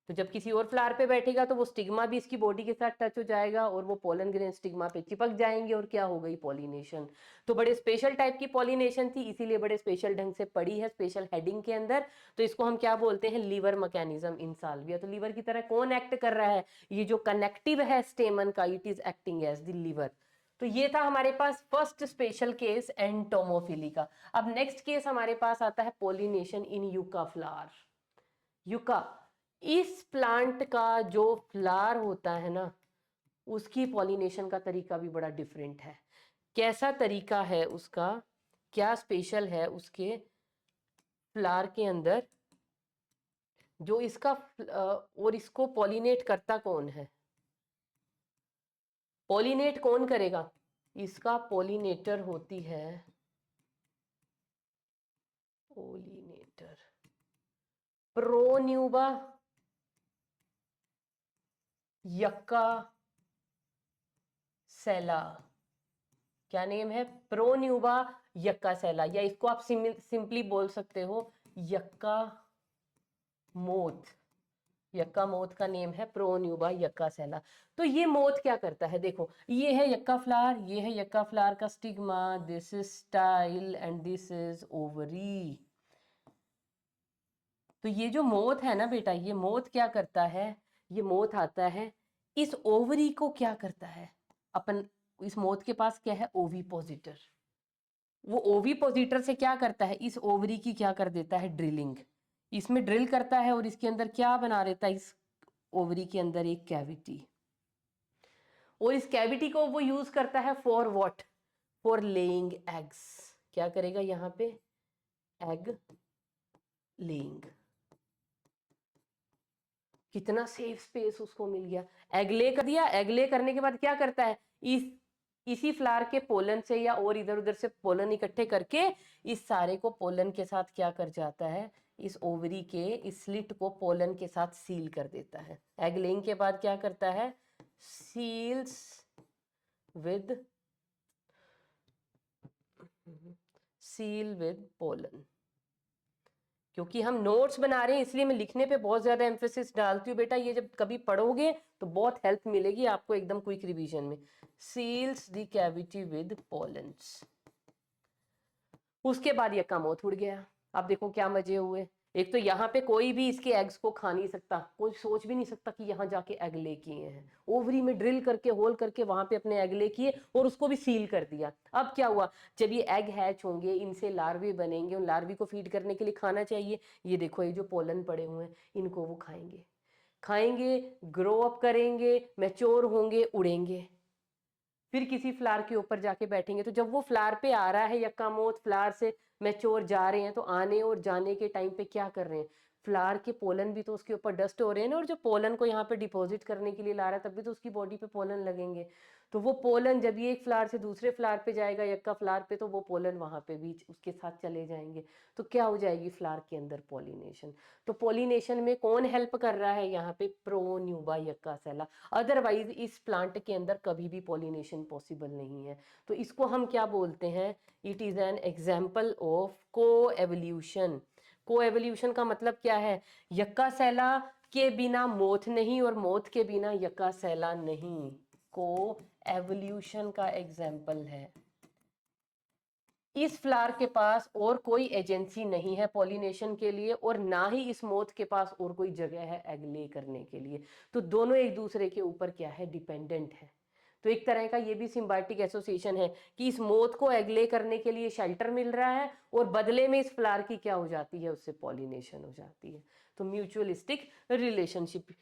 तो जब किसी और फ्लावर पे बैठेगा तो वो स्टिग्मा भी इसकी बॉडी के साथ टच हो जाएगा और वो पोलन ग्रेन स्टिग्मा पे चिपक जाएंगे और क्या हो गई, पॉलिनेशन। तो बड़े स्पेशल टाइप की पॉलिनेशन थी, इसीलिए बड़े स्पेशल ढंग से पड़ी है, स्पेशल हेडिंग के अंदर। तो इसको हम क्या बोलते हैं, लीवर मैकेनिज्म इन साल्विया। तो लीवर की तरह कौन एक्ट कर रहा है, ये जो कनेक्टिव है स्टेमन का, it is acting as the lever. तो ये था हमारे पास फर्स्ट स्पेशल केस एंटोमोफिली का। अब नेक्स्ट केस हमारे पास आता है pollination in yucca flower. Yucca, इस प्लांट का जो फ्लावर होता है ना, उसकी पॉलिनेशन का तरीका भी बड़ा डिफरेंट है। कैसा तरीका है उसका, क्या स्पेशल है उसके फ्लावर के अंदर, जो इसका और इसको पॉलिनेट करता कौन है, पॉलिनेट कौन करेगा, इसका पॉलिनेटर होती है पॉलिनेटर प्रोन्यूबा यक्का सेला। क्या नेम है, प्रोन्यूबा यक्का सेला, या इसको आप सिंपली बोल सकते हो यक्का मोथ। यक्का मोथ का नेम है प्रोन्यूबा यक्का सेला। तो ये मोथ क्या करता है, देखो ये है यक्का फ्लावर, ये है यक्का फ्लावर का stigma, this is style and this is ovary. तो ये जो मोथ है ना बेटा, ये मोथ क्या करता है, ये मोथ आता है, इस ओवरी को क्या करता है अपन, इस मोथ के पास क्या है, ओविपोजिटर। वो ओविपोजिटर से क्या करता है, इस ओवरी की क्या कर देता है, ड्रिलिंग, इसमें ड्रिल करता है और इसके अंदर क्या बना देता है, इस ओवरी के अंदर एक कैविटी, और इस कैविटी को वो यूज करता है for what, for laying eggs. क्या करेगा यहाँ पे, एग लेइंग। कितना सेफ स्पेस उसको मिल गया, एग ले कर दिया, एग ले करने के बाद क्या करता है, इसी फ्लावर के पोलन से या और इधर उधर से पोलन इकट्ठे करके इस सारे को पोलन के साथ क्या कर जाता है, इस ओवरी के इस स्लिट को पोलन के साथ सील कर देता है। एग लेइंग के बाद क्या करता है, seals with seal with pollen. क्योंकि हम नोट्स बना रहे हैं इसलिए मैं लिखने पे बहुत ज्यादा एम्फेसिस डालती हूँ बेटा, ये जब कभी पढ़ोगे तो बहुत हेल्प मिलेगी आपको एकदम क्विक रिवीजन में। Seals the cavity with pollens. उसके बाद यक्का मोथ उड़ गया। अब देखो क्या मजे हुए, एक तो यहाँ पे कोई भी इसके एग्स को खा नहीं सकता, कोई सोच भी नहीं सकता कि यहाँ जाके एग ले किए हैं, ओवरी में ड्रिल करके होल करके वहां पे अपने एग ले किए और उसको भी सील कर दिया। अब क्या हुआ, जब ये एग हैच होंगे, इनसे लार्वे बनेंगे, उन लार्वी को फीड करने के लिए खाना चाहिए, ये देखो ये जो पोलन पड़े हुए हैं इनको वो खाएंगे, खाएंगे, ग्रो अप करेंगे, मैच्योर होंगे, उड़ेंगे, फिर किसी फ्लावर के ऊपर जाके बैठेंगे। तो जब वो फ्लावर पे आ रहा है यक्का मोथ, फ्लावर से मैच्योर जा रहे हैं, तो आने और जाने के टाइम पे क्या कर रहे हैं, फ्लावर के पोलन भी तो उसके ऊपर डस्ट हो रहे हैं ना, और जो पोलन को यहाँ पे डिपॉजिट करने के लिए ला रहा है तब भी तो उसकी बॉडी पे पोलन लगेंगे। तो वो पोलन जब ये एक फ्लावर से दूसरे फ्लावर पे जाएगा यक्का फ्लावर पे, तो वो पोलन वहां पे भी उसके साथ चले जाएंगे, तो क्या हो जाएगी फ्लावर के अंदर पॉलिनेशन। तो पॉलिनेशन में कौन हेल्प कर रहा है यहाँ पे, प्रोन्यूबा यक्का सेला। अदरवाइज इस प्लांट के अंदर कभी भी पॉलिनेशन पॉसिबल नहीं है। तो इसको हम क्या बोलते हैं, it is an example of को एवोल्यूशन। को एवोल्यूशन का मतलब क्या है, यक्का सेला के बिना मोथ नहीं और मोथ के बिना यक्का सेला नहीं, को एवोल्यूशन का एग्जाम्पल है। इस फ्लावर के पास और कोई एजेंसी नहीं है पॉलिनेशन के लिए, और ना ही इस मोथ के पास और कोई जगह है एग ले करने के लिए। तो दोनों एक दूसरे के ऊपर क्या है, डिपेंडेंट है। तो एक तरह का ये भी सिम्बायोटिक एसोसिएशन है कि इस मोथ को एग ले करने के लिए शेल्टर मिल रहा है और बदले में इस फ्लावर की क्या हो जाती है, उससे पॉलिनेशन हो जाती है। तो म्यूचुअलिस्टिक रिलेशनशिप।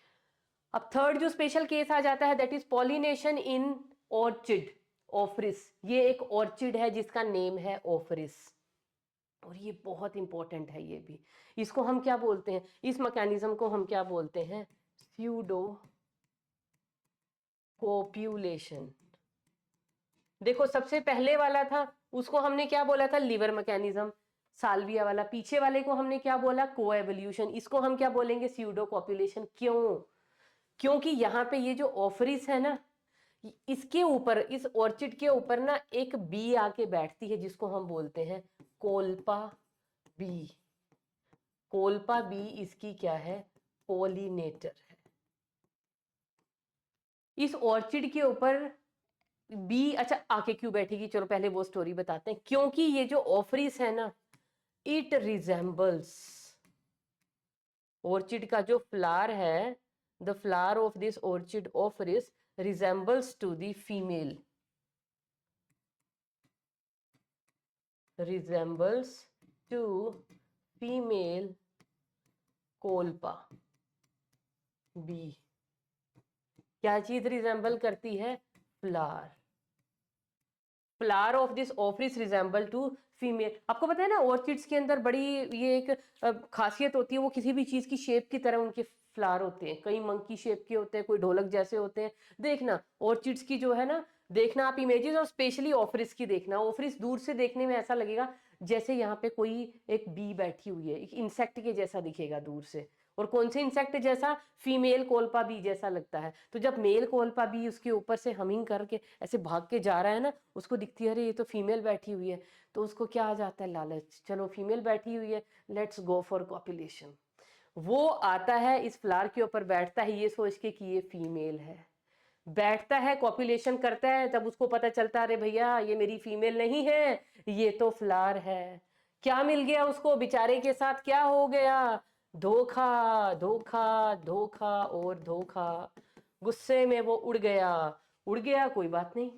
अब थर्ड जो स्पेशल केस आ जाता है, that is pollination in orchid, Ophrys. ये एक ऑर्चिड है जिसका नेम है ऑफरिस, और ये बहुत इंपॉर्टेंट है ये भी। इसको हम क्या बोलते हैं, इस मैकेनिज्म को हम क्या बोलते हैं, स्यूडो कोप्यूलेशन। देखो सबसे पहले वाला था उसको हमने क्या बोला था, लिवर मैकेनिज्म। साल्विया वाला पीछे वाले को हमने क्या बोला, को एवोल्यूशन। इसको हम क्या बोलेंगे, स्यूडो कॉप्यूलेशन। क्यों, क्योंकि यहाँ पे ये जो ऑफरिस है ना, इसके ऊपर, इस ऑर्चिड के ऊपर ना एक बी आके बैठती है जिसको हम बोलते हैं कोल्पा बी। कोल्पा बी इसकी क्या है, पोलिनेटर है। इस ऑर्चिड के ऊपर बी अच्छा आके क्यों बैठेगी, चलो पहले वो स्टोरी बताते हैं। क्योंकि ये जो ऑफरिस है ना, इट रिजेंबल्स, ऑर्चिड का जो फ्लावर है, the flower of this orchid Ophrys resembles to the female, resembles to female Colpa. Bee क्या चीज रिजेंबल करती है? Flower. Flower of this Ophrys resemble to female. आपको पता है ना ऑर्चिड्स के अंदर बड़ी ये एक खासियत होती है, वो किसी भी चीज की शेप की तरह उनके फ्लावर होते हैं। कई मंकी शेप के होते हैं, कोई ढोलक जैसे होते हैं। देखना ऑर्चिड्स की जो है ना, देखना आप इमेजेस, और स्पेशली ऑफरिस की देखना। ऑफरिस दूर से देखने में ऐसा लगेगा जैसे यहाँ पे कोई एक बी बैठी हुई है, एक इंसेक्ट के जैसा दिखेगा दूर से। और कौन से इंसेक्ट जैसा? फीमेल कोल्पा बी जैसा लगता है। तो जब मेल कोल्पा बी उसके ऊपर से हमिंग करके ऐसे भाग के जा रहा है ना, उसको दिखती है अरे ये तो फीमेल बैठी हुई है, तो उसको क्या आ जाता है? लालच। चलो फीमेल बैठी हुई है, लेट्स गो फॉर कॉपुलेशन। वो आता है इस फ्लावर के ऊपर, बैठता है ये सोच के कि ये फीमेल है, बैठता है, कॉपुलेशन करता है, तब उसको पता चलता है अरे भैया ये मेरी फीमेल नहीं है, ये तो फ्लावर है। क्या मिल गया उसको बेचारे के साथ? क्या हो गया? धोखा, धोखा, धोखा और धोखा। गुस्से में वो उड़ गया। उड़ गया, कोई बात नहीं।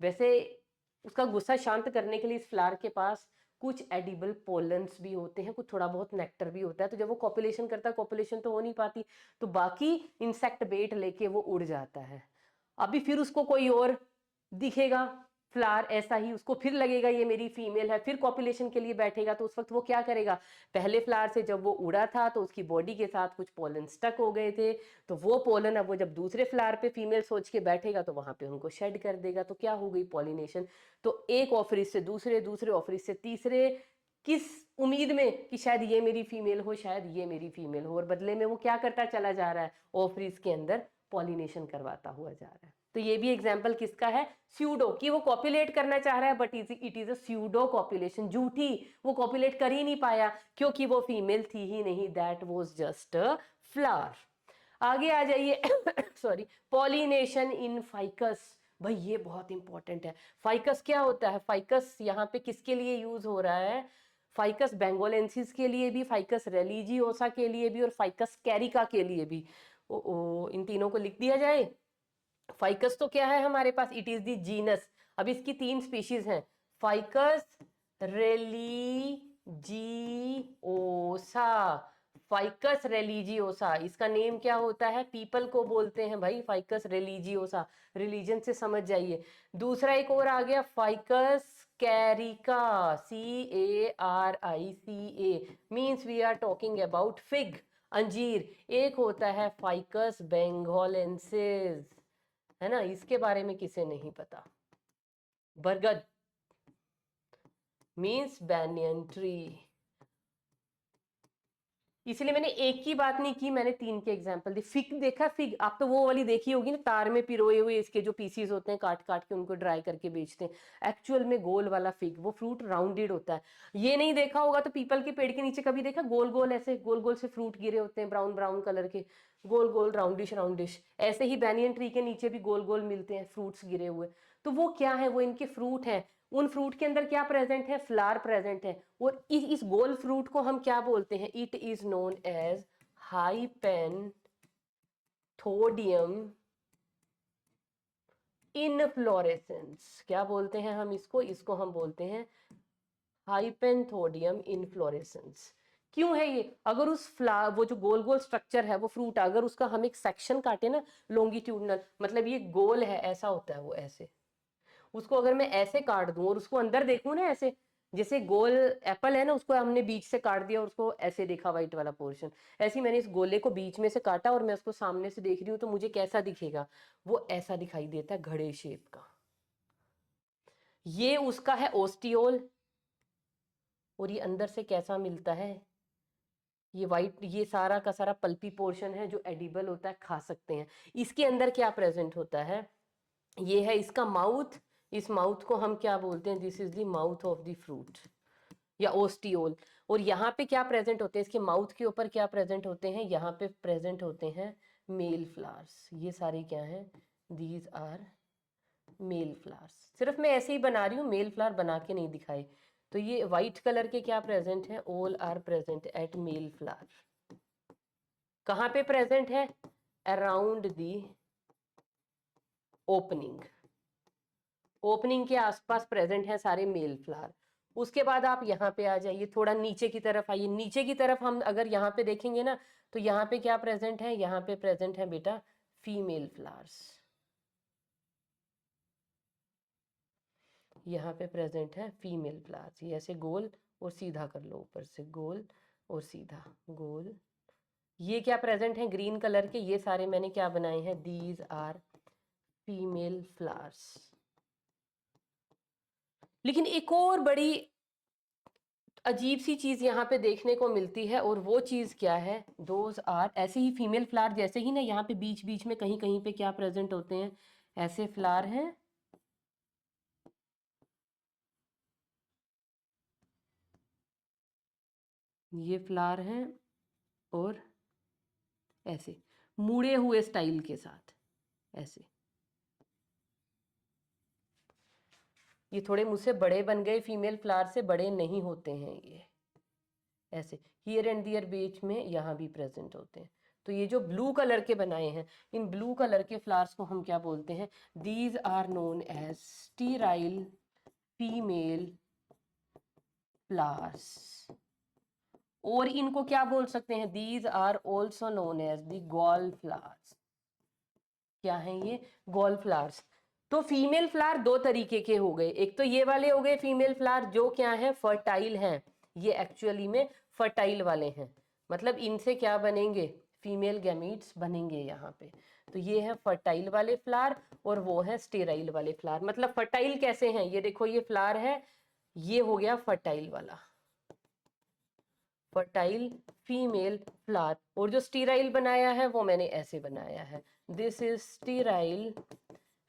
वैसे उसका गुस्सा शांत करने के लिए इस फ्लावर के पास कुछ एडिबल पोलन्स भी होते हैं, कुछ थोड़ा बहुत नेक्टर भी होता है। तो जब वो कॉपुलेशन करता है, कॉपुलेशन तो हो नहीं पाती, तो बाकी इंसेक्ट बेट लेके वो उड़ जाता है। अभी फिर उसको कोई और दिखेगा फ्लावर ऐसा ही, उसको फिर लगेगा ये मेरी फीमेल है, फिर कॉपुलेशन के लिए बैठेगा। तो उस वक्त वो क्या करेगा? पहले फ्लावर से जब वो उड़ा था तो उसकी बॉडी के साथ कुछ पोलन स्टक हो गए थे, तो वो पोलन अब वो जब दूसरे फ्लावर पे फीमेल सोच के बैठेगा तो वहां पे उनको शेड कर देगा। तो क्या हो गई? पॉलिनेशन। तो एक ऑफरिस से दूसरे, दूसरे ऑफरिस से तीसरे, किस उम्मीद में कि शायद ये मेरी फीमेल हो, शायद ये मेरी फीमेल हो, और बदले में वो क्या करता चला जा रहा है? ऑफरिस के अंदर पॉलिनेशन करवाता हुआ जा रहा है। तो ये भी एग्जाम्पल किसका है? स्यूडो, कि वो कॉपुलेट करना चाह रहा है but it is a pseudo copulation, झूठी। वो कॉपुलेट कर ही नहीं पाया क्योंकि वो फीमेल थी ही नहीं, that was just a flower. आगे आ जाइए सॉरी, पॉलिनेशन इन फाइकस। भाई ये बहुत इंपॉर्टेंट है। फाइकस क्या होता है? फाइकस यहाँ पे किसके लिए यूज हो रहा है? फाइकस बेंगोलेंसिस के लिए भी, फाइकस रेलिजियोसा के लिए भी, और फाइकस कैरिका के लिए भी। ओ, इन तीनों को लिख दिया जाए। फाइकस तो क्या है हमारे पास? It is the genus. अब इसकी 3 स्पीशीज हैं, फाइकस रेलिजियोसा। फाइकस रेलिजियोसा, इसका नेम क्या होता है? पीपल को बोलते हैं भाई फाइकस रेलिजियोसा, रिलीजन से समझ जाइए। दूसरा एक और आ गया, ficus carica, CARICA, means we are talking about fig, अंजीर। एक होता है फाइकस बेंगोलेंसिस, है ना, इसके बारे में किसे नहीं पता? बरगद, मीन्स बैनियन ट्री। इसलिए मैंने एक की बात नहीं की, मैंने 3 के एग्जांपल दी। फिग देखा? फिग आप तो वो वाली देखी होगी ना, तार में पिरोए हुए इसके जो पीसीज होते हैं, काट काट के उनको ड्राई करके बेचते हैं। एक्चुअल में गोल वाला फिग, वो फ्रूट राउंडेड होता है। ये नहीं देखा होगा तो पीपल के पेड़ के नीचे कभी देखा? गोल गोल ऐसे गोल गोल से फ्रूट गिरे होते हैं, ब्राउन ब्राउन कलर के, गोल गोल राउंडिश राउंडिश। ऐसे ही बैनियन ट्री के नीचे भी गोल गोल मिलते हैं फ्रूट्स गिरे हुए। तो वो क्या है? वो इनके फ्रूट हैं। उन फ्रूट के अंदर क्या प्रेजेंट है? फ्लावर प्रेजेंट है। और इस गोल फ्रूट को हम क्या बोलते हैं? It is known as hypanthodium inflorescence. क्या बोलते हैं हम इसको? इसको हम बोलते हैं हाइपेंथोडियम इनफ्लोरेसेंस। क्यों है ये? अगर उस फ्लावर, वो जो गोल गोल स्ट्रक्चर है वो फ्रूट, अगर उसका हम एक सेक्शन काटे ना लॉन्गिट्यूडनल, मतलब ये गोल है ऐसा होता है वो ऐसे, उसको अगर मैं ऐसे काट दूं और उसको अंदर देखूं ना ऐसे, जैसे गोल एप्पल है ना, उसको हमने बीच से काट दिया और उसको ऐसे देखा व्हाइट वाला पोर्शन, ऐसे ही मैंने इस गोले को बीच में से काटा और मैं उसको सामने से देख रही हूँ तो मुझे कैसा दिखेगा? वो ऐसा दिखाई देता है, घड़े शेप का। ये उसका है ओस्टियोल। और ये अंदर से कैसा मिलता है? ये वाइट, ये सारा का सारा पल्पी पोर्शन है जो एडिबल होता है, खा सकते हैं। इसके अंदर क्या प्रेजेंट होता है? ये है इसका माउथ। इस माउथ को हम क्या बोलते हैं? This is the mouth of the fruit या ओस्टियोल। और यहाँ पे क्या प्रेजेंट होते हैं? इसके माउथ के ऊपर क्या प्रेजेंट होते हैं? यहाँ पे प्रेजेंट होते हैं मेल फ्लावर्स। ये सारे क्या हैं? These are male flowers. सिर्फ मैं ऐसे ही बना रही हूँ, मेल फ्लावर बना के नहीं दिखाए। तो ये व्हाइट कलर के क्या प्रेजेंट है? All are present at male flower. कहाँ पे प्रेजेंट है? Around the opening. ओपनिंग के आसपास प्रेजेंट है सारे मेल फ्लावर। उसके बाद आप यहाँ पे आ जाइए, थोड़ा नीचे की तरफ आइए। नीचे की तरफ हम अगर यहाँ पे देखेंगे ना, तो यहाँ पे क्या प्रेजेंट है, यहाँ पे प्रेजेंट है बेटा फीमेल फ्लावर्स। यहाँ पे प्रेजेंट है फीमेल फ्लावर्स। ये ऐसे गोल और सीधा कर लो, ऊपर से गोल और सीधा, गोल। ये क्या प्रेजेंट है ग्रीन कलर के, ये सारे मैंने क्या बनाए हैं, दीज आर फीमेल फ्लावर्स। लेकिन एक और बड़ी अजीब सी चीज यहाँ पे देखने को मिलती है, और वो चीज क्या है, दोज आर, ऐसे ही फीमेल फ्लावर जैसे ही ना यहाँ पे बीच बीच में कहीं कहीं पे क्या प्रेजेंट होते हैं, ऐसे फ्लावर हैं, ये फ्लावर हैं, और ऐसे मुड़े हुए स्टाइल के साथ, ऐसे। ये थोड़े मुझसे बड़े बन गए, फीमेल फ्लावर से बड़े नहीं होते हैं ये, ऐसे हियर एंड दियर बीच में यहाँ भी प्रेजेंट होते हैं। तो ये जो ब्लू कलर के बनाए हैं, इन ब्लू कलर के फ्लावर्स को हम क्या बोलते हैं, these are known as sterile female flowers. और इनको क्या बोल सकते हैं, these are also known as the gall flowers. क्या है ये, गॉल फ्लावर्स। तो फीमेल फ्लावर दो तरीके के हो गए, एक तो ये वाले हो गए फीमेल फ्लावर जो क्या है, फर्टाइल हैं, ये एक्चुअली में फर्टाइल वाले हैं, मतलब इनसे क्या बनेंगे, फीमेल गैमीट्स बनेंगे यहाँ पे। तो ये है फर्टाइल वाले फ्लावर, और वो है स्टेराइल वाले फ्लावर। मतलब फर्टाइल कैसे हैं, ये देखो ये फ्लावर है, ये हो गया फर्टाइल वाला, फर्टाइल फीमेल फ्लावर। और जो स्टीराइल बनाया है वो मैंने ऐसे बनाया है, this is sterile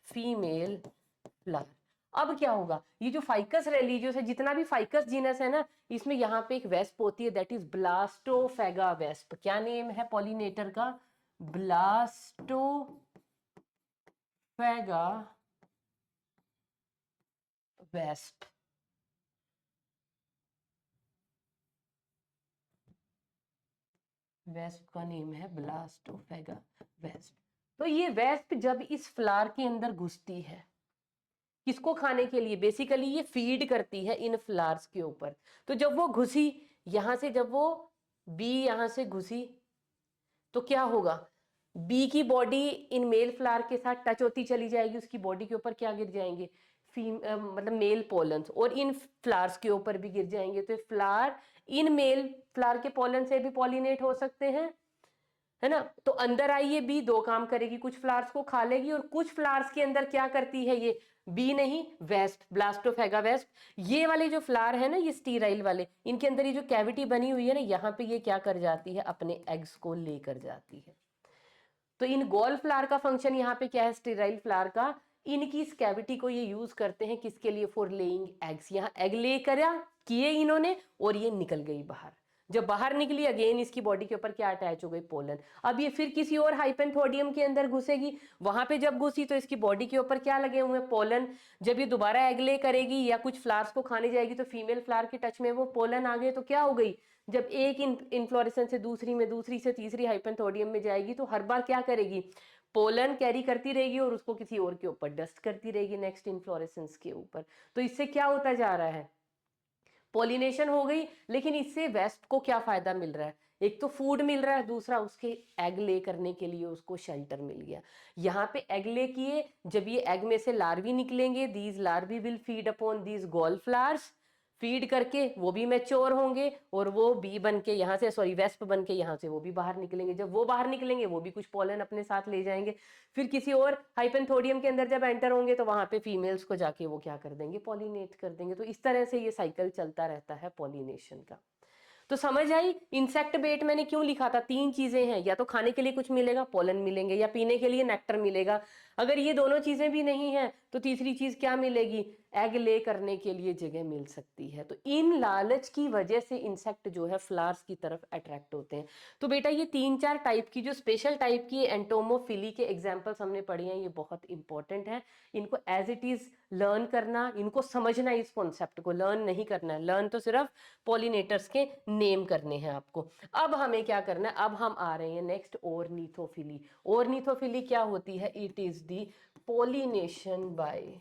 female flower. अब क्या होगा, ये जो फाइकस रेलिजियोस है, जितना भी फाइकस जीनस है ना, इसमें यहाँ पे एक वेस्प होती है, दैट इज ब्लास्टोफेगा वेस्प। क्या नेम है पॉलिनेटर का, ब्लास्टोफेगा वेस्प। वेस्प का नेम है ब्लास्टोफेगा वेस्प। तो ये वेस्प जब इस फ्लावर के अंदर घुसती है, किसको खाने के लिए, बेसिकली ये फीड करती है इन फ्लावर्स के ऊपर। तो जब वो घुसी यहां से, जब वो बी यहां से घुसी, तो क्या होगा, बी की बॉडी इन मेल फ्लावर के साथ टच होती चली जाएगी, उसकी बॉडी के ऊपर क्या गिर जाएंगे, मतलब मेल पोलन्स, और इन फ्लावर्स के ऊपर भी गिर जाएंगे। तो फ्लावर इन मेल फ्लावर के पोलन से भी पॉलिनेट हो सकते हैं, है ना। तो अंदर आई ये बी, दो काम करेगी, कुछ फ्लावर्स को खा लेगी, और कुछ फ्लावर्स के अंदर क्या करती है, ये बी नहीं, वेस्ट, ब्लास्टोफेगा वेस्ट। ये वाले जो फ्लावर है ना, ये स्टीराइल वाले, इनके अंदर ये जो कैविटी बनी हुई है ना, यहाँ पे ये क्या कर जाती है, अपने एग्स को लेकर जाती है। तो इन गोल फ्लावर का फंक्शन यहाँ पे क्या है, स्टीराइल फ्लावर का, इनकी इस कैविटी को ये यूज करते हैं किसके लिए, फॉर लेइंग एग्स। यहाँ एग ले कर किए इन्होंने, और ये निकल गई बाहर। जब बाहर निकली, अगेन इसकी बॉडी के ऊपर क्या अटैच हो गई, पोलन। अब ये फिर किसी और हाइपेंथोडियम के अंदर घुसेगी, वहां पे जब घुसी तो इसकी बॉडी के ऊपर क्या लगे हुए हैं, पोलन। जब ये दोबारा एग ले करेगी या कुछ फ्लावर्स को खाने जाएगी, तो फीमेल फ्लावर के टच में वो पोलन आ गए, तो क्या हो गई, जब एक इन्फ्लोरेसेंस से दूसरी में, दूसरी से तीसरी हाइपेंथोडियम में जाएगी, तो हर बार क्या करेगी, पोलन कैरी करती रहेगी, और उसको किसी और के ऊपर डस्ट करती रहेगी, नेक्स्ट इन्फ्लोरेसेंस के ऊपर। तो इससे क्या होता जा रहा है, पॉलिनेशन हो गई। लेकिन इससे वेस्ट को क्या फायदा मिल रहा है, एक तो फूड मिल रहा है, दूसरा उसके एग ले करने के लिए उसको शेल्टर मिल गया। यहाँ पे एग ले किए, जब ये एग में से लार्वी निकलेंगे, these larvae will feed upon these gall flowers, feed करके वो भी मैच्योर होंगे, और वो बी बन के यहाँ से, सॉरी वेस्प बन के यहाँ से वो भी बाहर निकलेंगे। जब वो बाहर निकलेंगे, वो भी कुछ पोलन अपने साथ ले जाएंगे, फिर किसी और हाइपेंथोडियम के अंदर जब एंटर होंगे, तो वहां पे फीमेल्स को जाके वो क्या कर देंगे, पॉलिनेट कर देंगे। तो इस तरह से ये साइकिल चलता रहता है पॉलिनेशन का। तो समझ आई, इंसेक्ट बेट मैंने क्यों लिखा था, तीन चीजें हैं, या तो खाने के लिए कुछ मिलेगा, पोलन मिलेंगे, या पीने के लिए नेक्टर मिलेगा। अगर ये दोनों चीजें भी नहीं है, तो तीसरी चीज क्या मिलेगी, एग ले करने के लिए जगह मिल सकती है। तो इन लालच की वजह से इंसेक्ट जो है फ्लावर्स की तरफ अट्रैक्ट होते हैं। तो बेटा ये तीन चार टाइप की, जो स्पेशल टाइप की एंटोमोफिली के एग्जाम्पल्स हमने पढ़े हैं, ये बहुत इंपॉर्टेंट है। इनको एज इट इज लर्न करना, इनको समझना, इस कॉन्सेप्ट को लर्न नहीं करना है। लर्न तो सिर्फ पॉलिनेटर्स के नेम करने हैं आपको। अब हमें क्या करना है, अब हम आ रहे हैं नेक्स्ट, ऑर्निथोफिली। ऑर्निथोफिली क्या होती है, it is the pollination by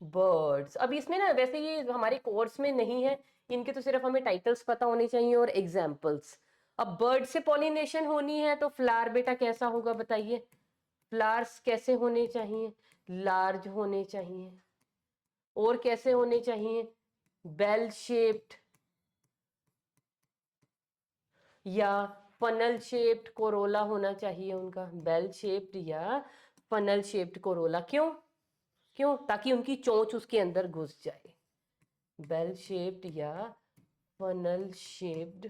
birds. अब इसमें ना वैसे ये हमारे कोर्स में नहीं है, इनके तो सिर्फ हमें टाइटल्स पता होने चाहिए और एग्जाम्पल्स। अब बर्ड से पॉलिनेशन होनी है तो फ्लावर बेटा कैसा होगा बताइए? फ्लावर्स कैसे होने चाहिए? लार्ज होने चाहिए। और कैसे होने चाहिए? बेल शेप्ड या फनल शेप्ड कोरोला होना चाहिए उनका, बेल शेप्ड या फनल शेप्ड कोरोला। क्यों? क्यों? ताकि उनकी चोंच उसके अंदर घुस जाए। बेल शेप्ड या फनल शेप्ड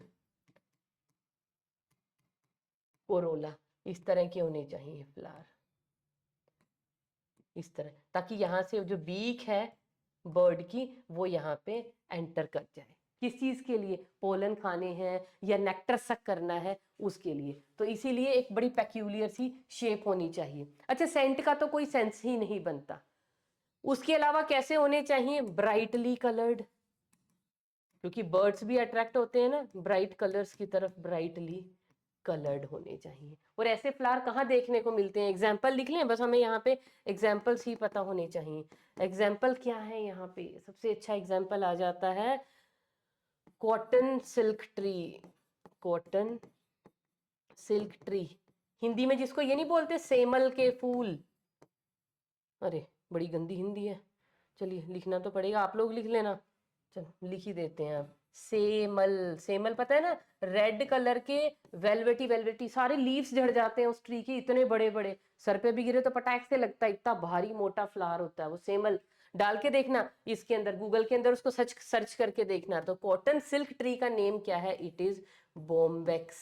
कोरोला, इस तरह के होने चाहिए फ्लावर, इस तरह, ताकि यहाँ से जो बीक है बर्ड की वो यहाँ पे एंटर कर जाए। किस चीज के लिए? पोलन खाने हैं या नेक्टर सक करना है उसके लिए। तो इसीलिए एक बड़ी पेक्यूलियर सी शेप होनी चाहिए। अच्छा, सेंट का तो कोई सेंस ही नहीं बनता। उसके अलावा कैसे होने चाहिए? ब्राइटली कलर्ड, क्योंकि बर्ड्स भी अट्रैक्ट होते हैं ना ब्राइट कलर्स की तरफ, ब्राइटली कलर्ड होने चाहिए। और ऐसे फ्लावर कहाँ देखने को मिलते हैं? एग्जाम्पल लिख लें, बस हमें यहाँ पे एग्जाम्पल्स ही पता होने चाहिए। एग्जाम्पल क्या है यहाँ पे? सबसे अच्छा एग्जाम्पल आ जाता है cotton silk tree. Cotton silk tree, Hindi में जिसको ये नहीं बोलते सेमल के फूल, अरे बड़ी गंदी हिंदी है, चलिए लिखना तो पड़ेगा, आप लोग लिख लेना। चलो लिख ही देते हैं अब, सेमल। सेमल पता है ना, रेड कलर के वेलवेटी वेलवेटी सारे लीव्स झड़ जाते हैं उस ट्री के, इतने बड़े बड़े, सर पे भी गिरे तो पटाख से लगता है, इतना भारी मोटा फ्लावर होता है वो सेमल। डाल के देखना इसके अंदर, गूगल के अंदर उसको सर्च सर्च करके देखना। तो कॉटन सिल्क ट्री का नेम क्या है? इट इज बोम्बेक्स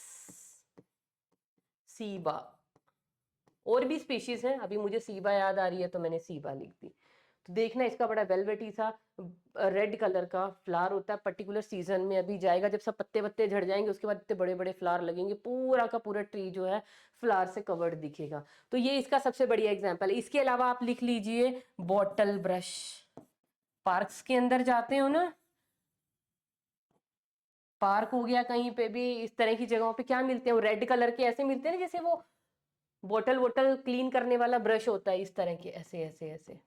सीबा। और भी स्पीशीज हैं, अभी मुझे सीबा याद आ रही है तो मैंने सीबा लिख दी। तो देखना इसका बड़ा वेलवेटी सा रेड कलर का फ्लावर होता है पर्टिकुलर सीजन में, अभी जाएगा जब सब पत्ते पत्ते झड़ जाएंगे उसके बाद इतने बड़े बड़े फ्लावर लगेंगे, पूरा का पूरा ट्री जो है फ्लावर से कवर्ड दिखेगा। तो ये इसका सबसे बढ़िया एग्जाम्पल है। इसके अलावा आप लिख लीजिए बॉटल ब्रश। पार्क्स के अंदर जाते हो ना, पार्क हो गया कहीं पे भी, इस तरह की जगहों पे क्या मिलते हैं? वो रेड कलर के ऐसे मिलते हैं ना, जैसे वो बोतल वोटल क्लीन करने वाला ब्रश होता है, इस तरह के, ऐसे ऐसे ऐसे,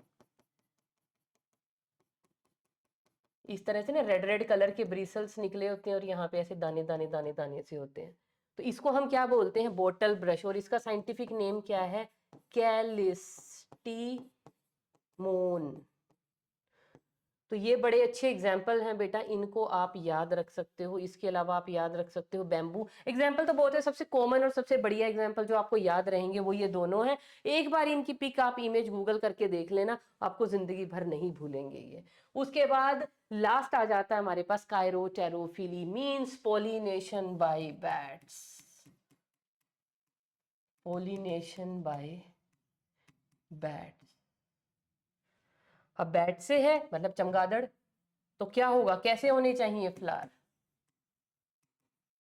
इस तरह से ना रेड रेड कलर के ब्रिसल्स निकले होते हैं और यहाँ पे ऐसे दाने दाने दाने दाने से होते हैं। तो इसको हम क्या बोलते हैं? Bottle brush. और इसका साइंटिफिक नेम क्या है? कैलिस्टीमोन। तो ये बड़े अच्छे एग्जाम्पल हैं बेटा, इनको आप याद रख सकते हो। इसके अलावा आप याद रख सकते हो बैम्बू। एग्जाम्पल तो बहुत है, सबसे कॉमन और सबसे बढ़िया एग्जाम्पल जो आपको याद रहेंगे वो ये दोनों हैं। एक बार इनकी पिक आप इमेज गूगल करके देख लेना, आपको जिंदगी भर नहीं भूलेंगे ये। उसके बाद लास्ट आ जाता है हमारे पास chiropterophily, means pollination by bats. Pollination by bats. अब बैट से है मतलब चमगादड़, तो क्या होगा? कैसे होने चाहिए फ्लावर?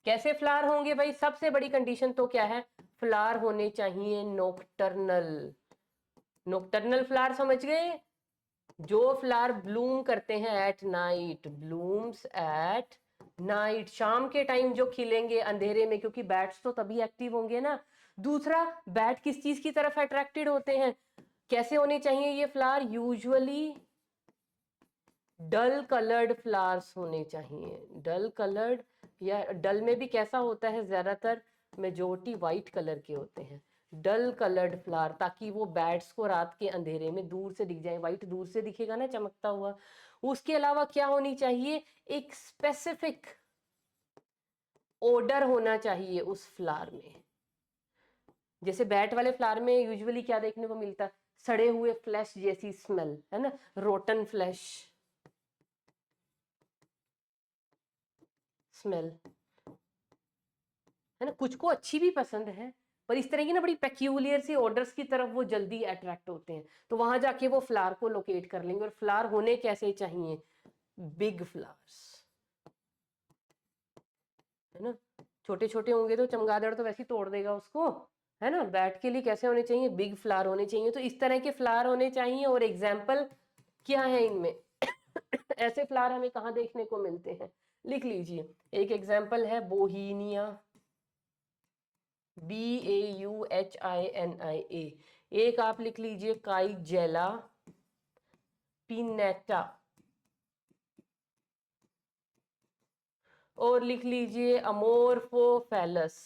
कैसे फ्लावर होंगे भाई? सबसे बड़ी कंडीशन तो क्या है? फ्लावर होने चाहिए नोक्टर्नल। नोक्टर्नल फ्लावर समझ गए? जो फ्लावर ब्लूम करते हैं at night, blooms at night, शाम के टाइम जो खिलेंगे अंधेरे में, क्योंकि बैट्स तो तभी एक्टिव होंगे ना। दूसरा, बैट किस चीज की तरफ अट्रैक्टेड होते हैं? कैसे होने चाहिए ये फ्लावर? यूजुअली डल कलर्ड फ्लावर्स होने चाहिए, डल कलर्ड, या डल में भी कैसा होता है, ज्यादातर मेजोरिटी वाइट कलर के होते हैं। डल कलर्ड फ्लावर, ताकि वो बैट्स को रात के अंधेरे में दूर से दिख जाए, वाइट दूर से दिखेगा ना चमकता हुआ। उसके अलावा क्या होनी चाहिए? एक स्पेसिफिक ओडर होना चाहिए उस फ्लावर में। जैसे बैट वाले फ्लावर में यूजुअली क्या देखने को मिलता है? सड़े हुए फ्लैश जैसी स्मेल, है ना, रोटन फ्लैश स्मेल, है ना। कुछ को अच्छी भी पसंद है, पर इस तरह की ना बड़ी पेक्यूलियर सी ऑर्डर्स की तरफ वो जल्दी अट्रैक्ट होते हैं, तो वहां जाके वो फ्लावर को लोकेट कर लेंगे। और फ्लावर होने कैसे चाहिए? बिग फ्लावर्स, है ना। छोटे छोटे होंगे तो चमगादड़ तो वैसे ही तोड़ देगा उसको, है ना। बैट के लिए कैसे होने चाहिए? बिग फ्लावर होने चाहिए। तो इस तरह के फ्लावर होने चाहिए। और एग्जाम्पल क्या है इनमें? ऐसे फ्लावर हमें कहाँ देखने को मिलते हैं? लिख लीजिए। एक एग्जाम्पल है बोहीनिया, BAUHINIA। एक आप लिख लीजिए काइजेला, पिनेटा, और लिख लीजिए अमोर्फोफैलस।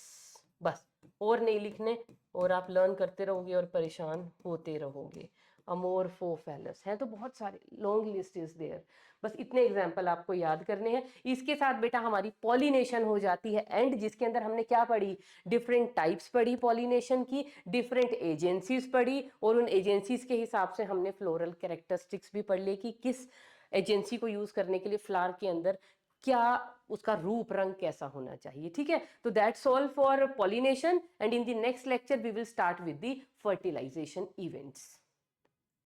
बस, और नहीं लिखने, और आप लर्न करते रहोगे और परेशान होते रहोगे। अमोर्फोफैलस है तो बहुत सारे, लॉन्ग लिस्ट इज देयर। बस इतने एग्जाम्पल आपको याद करने हैं। इसके साथ बेटा हमारी पॉलिनेशन हो जाती है एंड, जिसके अंदर हमने क्या पढ़ी, डिफरेंट टाइप्स पढ़ी पॉलिनेशन की, डिफरेंट एजेंसीज पढ़ी, और उन एजेंसीज के हिसाब से हमने फ्लोरल कैरेक्टरिस्टिक्स भी पढ़ ली कि किस एजेंसी को यूज करने के लिए फ्लावर के अंदर क्या उसका रूप रंग कैसा होना चाहिए। ठीक है, तो that's all for pollination, and in the next lecture we will start with the fertilisation events.